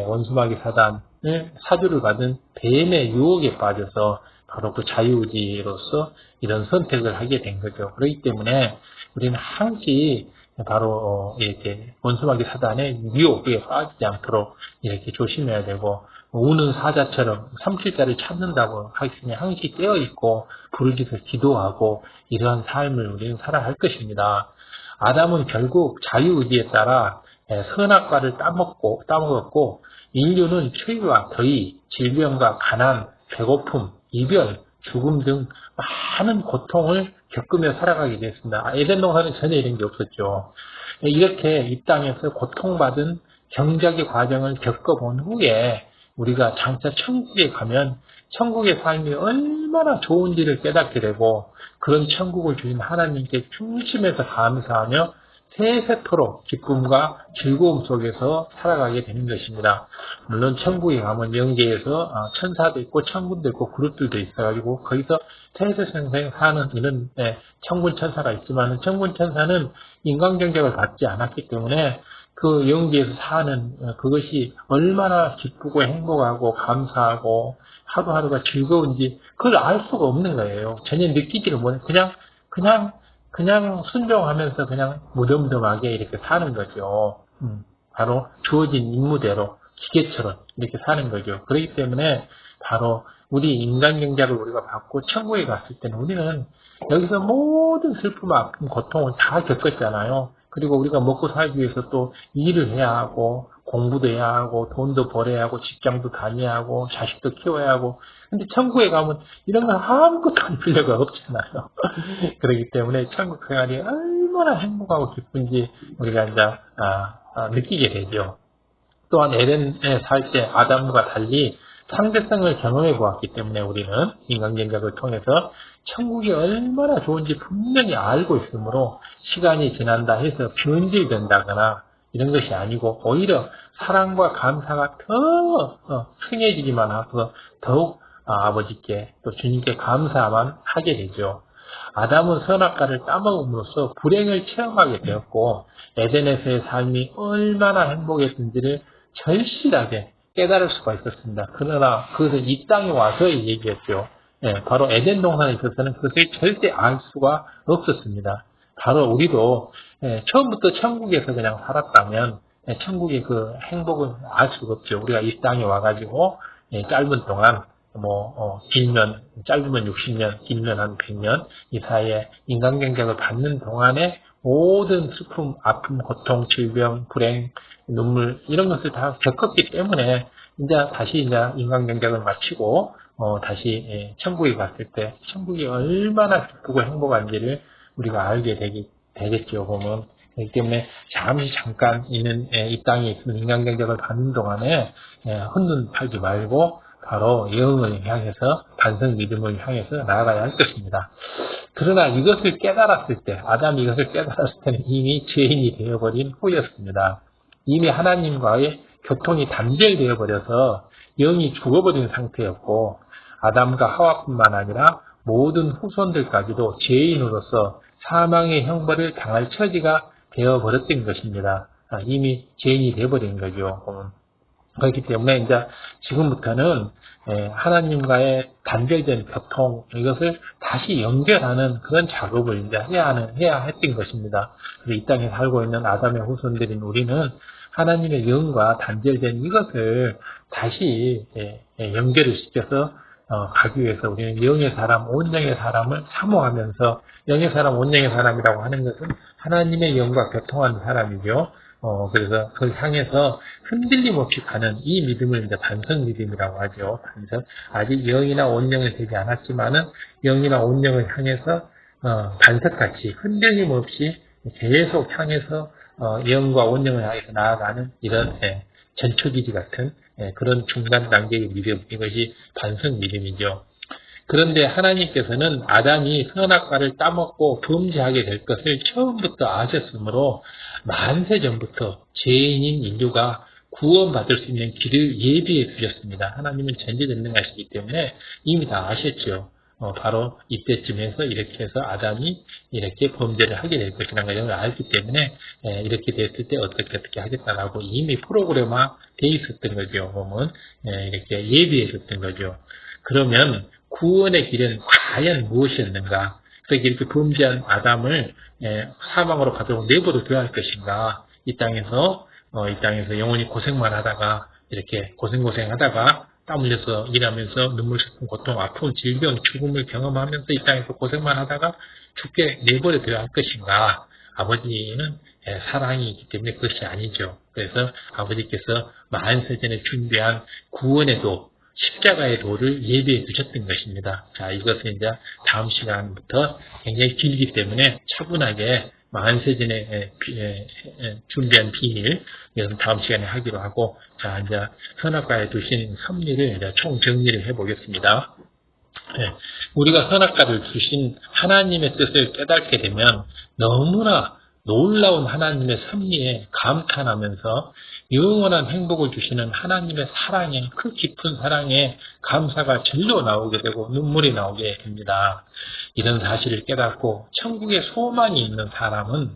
원수마귀 사단을 사주를 받은 뱀의 유혹에 빠져서 바로 그 자유의지로서 이런 선택을 하게 된 거죠. 그렇기 때문에 우리는 항시 바로 이렇게 원수마귀 사단의 유혹에 빠지지 않도록 이렇게 조심해야 되고 우는 사자처럼 삼킬자를 찾는다고 하시니 항시 깨어 있고 부르짖어 기도하고 이러한 삶을 우리는 살아야 할 것입니다. 아담은 결국 자유의지에 따라 선악과를 따먹었고 인류는 추위와 더위, 질병과 가난, 배고픔, 이별, 죽음 등 많은 고통을 겪으며 살아가게 됐습니다. 에덴 동산은 전혀 이런 게 없었죠. 이렇게 이 땅에서 고통받은 경작의 과정을 겪어본 후에 우리가 장차 천국에 가면 천국의 삶이 얼마나 좋은지를 깨닫게 되고 그런 천국을 주신 하나님께 중심에서 감사하며 세세토록 기쁨과 즐거움 속에서 살아가게 되는 것입니다. 물론 천국에 가면 영계에서 천사도 있고 천군도 있고 그룹들도 있어가지고 거기서 세세생생 사는 이런 천군 천사가 있지만 천군 천사는 인간 경작을 받지 않았기 때문에 그 영계에서 사는 그것이 얼마나 기쁘고 행복하고 감사하고 하루하루가 즐거운지 그걸 알 수가 없는 거예요. 전혀 느끼지를 못해. 그냥 순종하면서 그냥 무덤덤하게 이렇게 사는 거죠. 바로 주어진 임무대로 기계처럼 이렇게 사는 거죠. 그렇기 때문에 바로 우리 인간 경작을 우리가 받고 천국에 갔을 때는 우리는 여기서 모든 슬픔, 아픔, 고통을 다 겪었잖아요. 그리고 우리가 먹고 살기 위해서 또 일을 해야 하고 공부도 해야 하고 돈도 벌어야 하고 직장도 다녀야 하고 자식도 키워야 하고 근데 천국에 가면 이런 건 아무것도 할 필요가 없잖아요. 그렇기 때문에 천국 생활이 얼마나 행복하고 기쁜지 우리가 이제 느끼게 되죠. 또한 에덴에 살 때 아담과 달리 상대성을 경험해 보았기 때문에 우리는 인간경작을 통해서 천국이 얼마나 좋은지 분명히 알고 있으므로 시간이 지난다 해서 변질된다거나 이런 것이 아니고 오히려 사랑과 감사가 더 승해지기만 하고 더욱 아버지께 또 주님께 감사만 하게 되죠. 아담은 선악과를 따먹음으로써 불행을 체험하게 되었고 에덴에서의 삶이 얼마나 행복했는지를 절실하게 깨달을 수가 있었습니다. 그러나 그것은 이 땅에 와서의 얘기였죠. 바로 에덴 동산에 있어서는 그것을 절대 알 수가 없었습니다. 바로 우리도 처음부터 천국에서 그냥 살았다면 천국의 그 행복은 알 수가 없죠. 우리가 이 땅에 와가지고 짧은 동안 길면 짧으면 60년, 길면 한 100년 이 사이에 인간경작을 받는 동안에 모든 슬픔, 아픔, 고통, 질병, 불행, 눈물 이런 것을 다 겪었기 때문에 다시 인간경작을 마치고 다시 천국에 갔을 때 천국이 얼마나 기쁘고 행복한지를 우리가 알게 되겠죠. 보면 그렇기 때문에 잠깐 있는 이 땅에 있는 인간경작을 받는 동안에 헛눈 팔지 말고 바로 영을 향해서 반성 믿음을 향해서 나아가야 할 것입니다. 그러나 이것을 깨달았을 때 아담이 이것을 깨달았을 때는 이미 죄인이 되어버린 후였습니다. 이미 하나님과의 교통이 단절되어 버려서 영이 죽어버린 상태였고 아담과 하와뿐만 아니라 모든 후손들까지도 죄인으로서 사망의 형벌을 당할 처지가 되어버렸던 것입니다. 이미 죄인이 되어버린 거죠. 그렇기 때문에 지금부터는 하나님과의 단절된 교통 이것을 다시 연결하는 그런 작업을 해야 했던 것입니다. 그래서 이 땅에 살고 있는 아담의 후손들인 우리는 하나님의 영과 단절된 이것을 다시 연결을 시켜서 가기 위해서 우리는 영의 사람, 온영의 사람을 사모하면서 영의 사람, 온영의 사람이라고 하는 것은 하나님의 영과 교통하는 사람이죠. 그래서 그걸 향해서 흔들림 없이 가는 이 믿음을 이제 반석 믿음이라고 하죠. 반석. 아직 영이나 온영이 되지 않았지만은 영이나 온영을 향해서 반석같이 흔들림 없이 계속 향해서 영과 온영을 향해서 나아가는 이런 전초기지 같은 그런 중간 단계의 믿음, 이것이 반석 믿음이죠. 그런데 하나님께서는 아담이 선악과를 따먹고 범죄하게 될 것을 처음부터 아셨으므로 만세 전부터 죄인인 인류가 구원받을 수 있는 길을 예비해 두셨습니다. 하나님은 전지전능하시기 때문에 이미 다 아셨죠. 바로 이때쯤에서 이렇게 해서 아담이 이렇게 범죄를 하게 될 것이라는 걸 알기 때문에 이렇게 됐을 때 어떻게 하겠다라고 이미 프로그램화 돼 있었던 거죠. 보면 이렇게 예비해 줬던 거죠. 그러면 구원의 길은 과연 무엇이었는가? 그래서 이렇게 범죄한 아담을 사망으로 가도록 내버려 둬야 할 것인가? 이 땅에서 영원히 고생만 하다가 이렇게 고생하다가 땀 흘려서 일하면서 눈물 섞은 고통, 아픔, 질병, 죽음을 경험하면서 이 땅에서 고생만 하다가 죽게 내버려 둬야 할 것인가? 아버지는 사랑이 있기 때문에 그것이 아니죠. 그래서 아버지께서 만세전에 준비한 구원의 도, 십자가의 도를 예비해 두셨던 것입니다. 자, 이것은 이제 다음 시간부터 굉장히 길기 때문에 차분하게 만세전에 준비한 비밀, 이것은 다음 시간에 하기로 하고, 자, 이제 선악과에 두신 섭리를 이제 총정리를 해보겠습니다. 우리가 선악과를 두신 하나님의 뜻을 깨닫게 되면 너무나 놀라운 하나님의 섭리에 감탄하면서 영원한 행복을 주시는 하나님의 사랑에, 그 깊은 사랑에 감사가 절로 나오게 되고 눈물이 나오게 됩니다. 이런 사실을 깨닫고 천국에 소망이 있는 사람은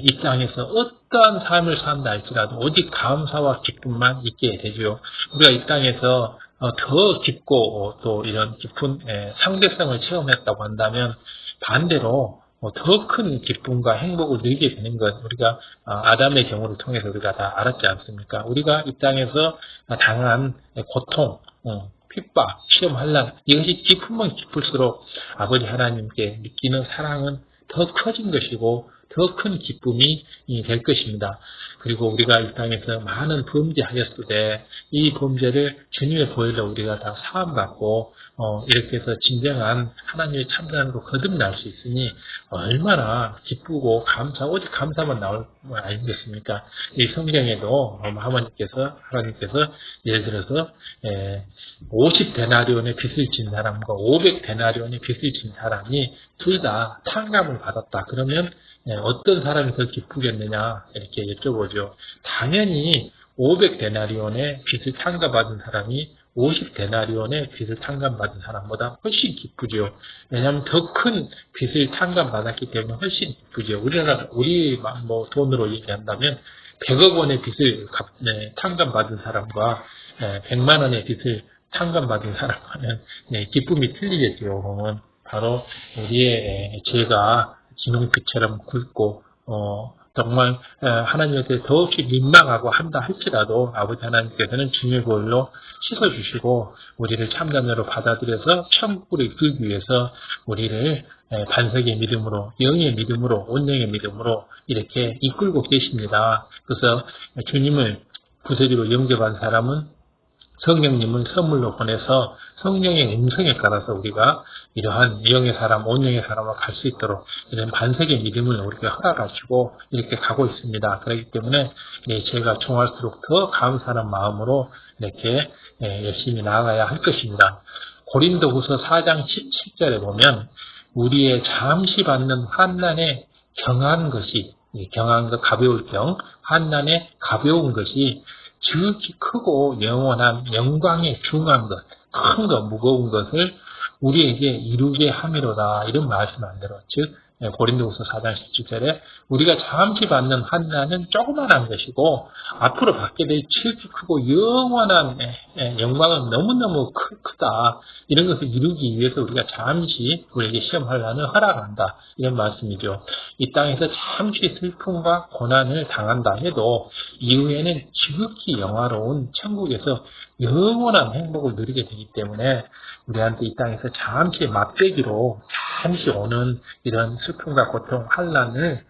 이 땅에서 어떠한 삶을 산다 할지라도 오직 감사와 기쁨만 있게 되죠. 우리가 이 땅에서 더 깊고 또 이런 깊은 상대성을 체험했다고 한다면 반대로 더 큰 기쁨과 행복을 누리게 되는 것, 우리가 아담의 경우를 통해서 우리가 다 알았지 않습니까? 우리가 이 땅에서 당한 고통, 핍박, 시험, 환난, 이것이 깊으면 깊을수록 아버지 하나님께 느끼는 사랑은 더 커진 것이고 더 큰 기쁨이 될 것입니다. 그리고 우리가 이 땅에서 많은 범죄하였을 때 이 범죄를 주님의 보혈로 우리가 다 사함받고 이렇게 해서 진정한 하나님의 참사랑으로 거듭날 수 있으니 얼마나 기쁘고 오직 감사만 나올 거 아니겠습니까? 이 성경에도 하나님께서 예를 들어서 50데나리온의 빚을 진 사람과 500데나리온의 빚을 진 사람이 둘 다 탕감을 받았다. 그러면 어떤 사람이 더 기쁘겠느냐 이렇게 여쭤보죠. 당연히 500데나리온의 빚을 탕감받은 사람이 50데나리온의 빚을 탕감받은 사람보다 훨씬 기쁘죠. 왜냐하면 더 큰 빚을 탕감받았기 때문에 훨씬 기쁘죠. 우리 돈으로 얘기한다면 100억 원의 빚을 탕감받은 사람과 100만 원의 빚을 탕감받은 사람과는 기쁨이 틀리겠죠. 그러면 바로 우리의 죄가 진홍빛처럼 굵고 정말 하나님께 더없이 민망하고 한다 할지라도 아버지 하나님께서는 주님의 보혈로 씻어주시고 우리를 참자녀로 받아들여서 천국으로 이끌기 위해서 우리를 반석의 믿음으로, 영의 믿음으로, 온영의 믿음으로 이렇게 이끌고 계십니다. 그래서 주님을 구세주로 영접한 사람은 성령님을 선물로 보내서 성령의 음성에 따라서 우리가 이러한 영의 사람, 온영의 사람으로 갈 수 있도록 이런 반석의 믿음을 우리가 허락하시고 이렇게 가고 있습니다. 그렇기 때문에 제가 총할수록 더 감사하는 마음으로 이렇게 열심히 나아가야 할 것입니다. 고린도후서 4장 17절에 보면 우리의 잠시 받는 환난에 경한 것이, 경한 것 가벼울 경, 환난에 가벼운 것이 지극히 크고 영원한 영광에 중한 것, 큰 것, 무거운 것을 우리에게 이루게 함이로다. 이런 말씀 안 들어. 즉 고린도후서 4장 17절에 우리가 잠시 받는 환난은 조그만한 것이고 앞으로 받게 될 질투 크고 영원한 영광은 너무너무 크다. 이런 것을 이루기 위해서 우리가 잠시 우리에게 시험 환난을 허락한다. 이런 말씀이죠. 이 땅에서 잠시 슬픔과 고난을 당한다 해도 이후에는 지극히 영화로운 천국에서 영원한 행복을 누리게 되기 때문에 우리한테 이 땅에서 잠시 맛배기로 잠시 오는 이런 슬픔과 고통, 환난을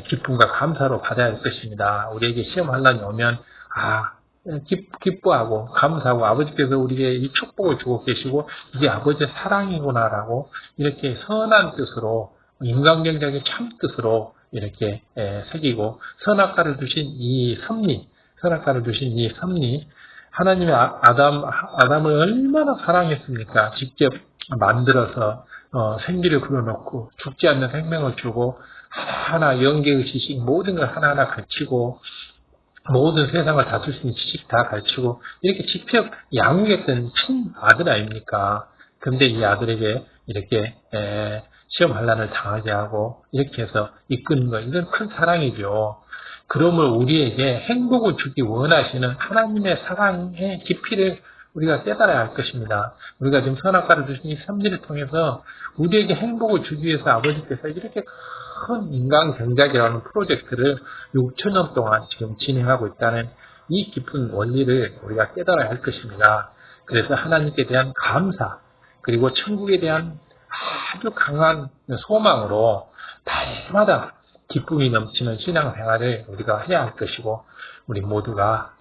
기쁨과 감사로 받아야 할 것입니다. 우리에게 시험 환난이 오면 기뻐하고 감사하고 아버지께서 우리에게 이 축복을 주고 계시고 이게 아버지의 사랑이구나라고 이렇게 선한 뜻으로 인간경작의 참 뜻으로 이렇게 새기고 선악과를 주신 이 섭리 하나님의 아담을 얼마나 사랑했습니까? 직접 만들어서 생기를 불어넣고 죽지 않는 생명을 주고 하나하나 영계의 지식 모든 걸 하나하나 가르치고 모든 세상을 다룰 수 있는 지식 다 가르치고 이렇게 직접 양육했던 친 아들 아닙니까? 근데 이 아들에게 이렇게 시험 환난을 당하게 하고 이렇게 해서 이끄는 거 이건 큰 사랑이죠. 그러므로 우리에게 행복을 주기 원하시는 하나님의 사랑의 깊이를 우리가 깨달아야 할 것입니다. 우리가 지금 선악과를 주신 이 섭리를 통해서 우리에게 행복을 주기 위해서 아버지께서 이렇게 큰 인간경작이라는 프로젝트를 6천년 동안 지금 진행하고 있다는 이 깊은 원리를 우리가 깨달아야 할 것입니다. 그래서 하나님께 대한 감사 그리고 천국에 대한 아주 강한 소망으로 날마다 기쁨이 넘치는 신앙생활을 우리가 해야 할 것이고 우리 모두가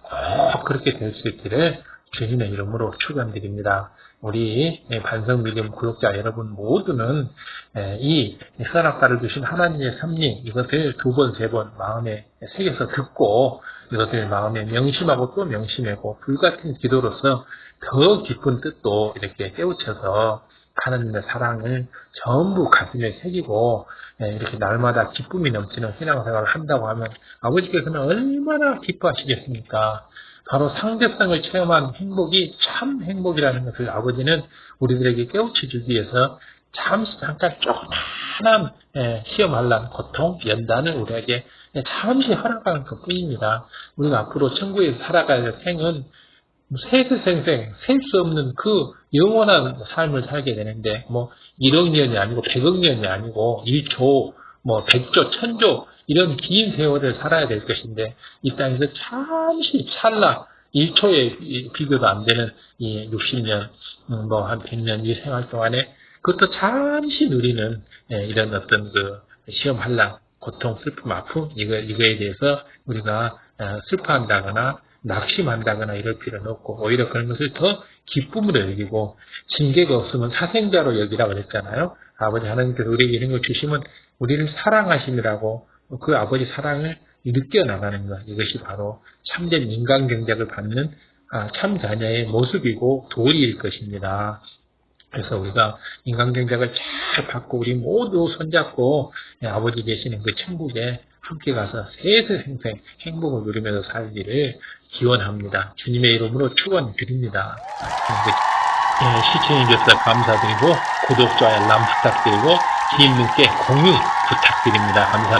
꼭 그렇게 될 수 있기를 주님의 이름으로 축원드립니다. 우리 반성미디엄 구독자 여러분 모두는 이 선악과를 주신 하나님의 섭리 이것을 2번, 3번 마음에 새겨서 듣고 이것을 마음에 명심하고 또 명심하고 불같은 기도로서 더 깊은 뜻도 이렇게 깨우쳐서 하나님의 사랑을 전부 가슴에 새기고 이렇게 날마다 기쁨이 넘치는 신앙생활을 한다고 하면 아버지께서는 얼마나 기뻐하시겠습니까? 바로 상대성을 체험한 행복이 참 행복이라는 것을 아버지는 우리들에게 깨우쳐 주기 위해서 잠깐 조그마한 시험 환난, 고통, 연단을 우리에게 잠시 허락하는 것 뿐입니다. 우리가 앞으로 천국에서 살아갈 생은 세세생생 셀 수 없는 그 영원한 삶을 살게 되는데 1억 년이 아니고 100억 년이 아니고 1조, 100조, 1000조 이런 긴 세월을 살아야 될 것인데 이 땅에서 잠시 찰나 1초의 비교도 안 되는 이 60년, 한 100년 이 생활 동안에 그것도 잠시 누리는 이런 어떤 그 시험 환난, 고통, 슬픔, 아픔 이거에 대해서 우리가 슬퍼한다거나 낙심한다거나 이럴 필요는 없고 오히려 그런 것을 더 기쁨으로 여기고 징계가 없으면 사생자로 여기라고 그랬잖아요. 아버지 하나님께서 우리에게 이런 걸 주시면 우리를 사랑하심이라고 그 아버지 사랑을 느껴나가는 것 이것이 바로 참된 인간경작을 받는 참 자녀의 모습이고 도리일 것입니다. 그래서 우리가 인간경작을 잘 받고 우리 모두 손잡고 아버지 계시는 그 천국에 함께 가서 세세생생 행복을 누리면서 살기를 기원합니다. 주님의 이름으로 축원드립니다. 시청해주셔서 감사드리고 구독, 좋아요, 알람 부탁드리고 지인분께 공유 부탁드립니다. 감사합니다.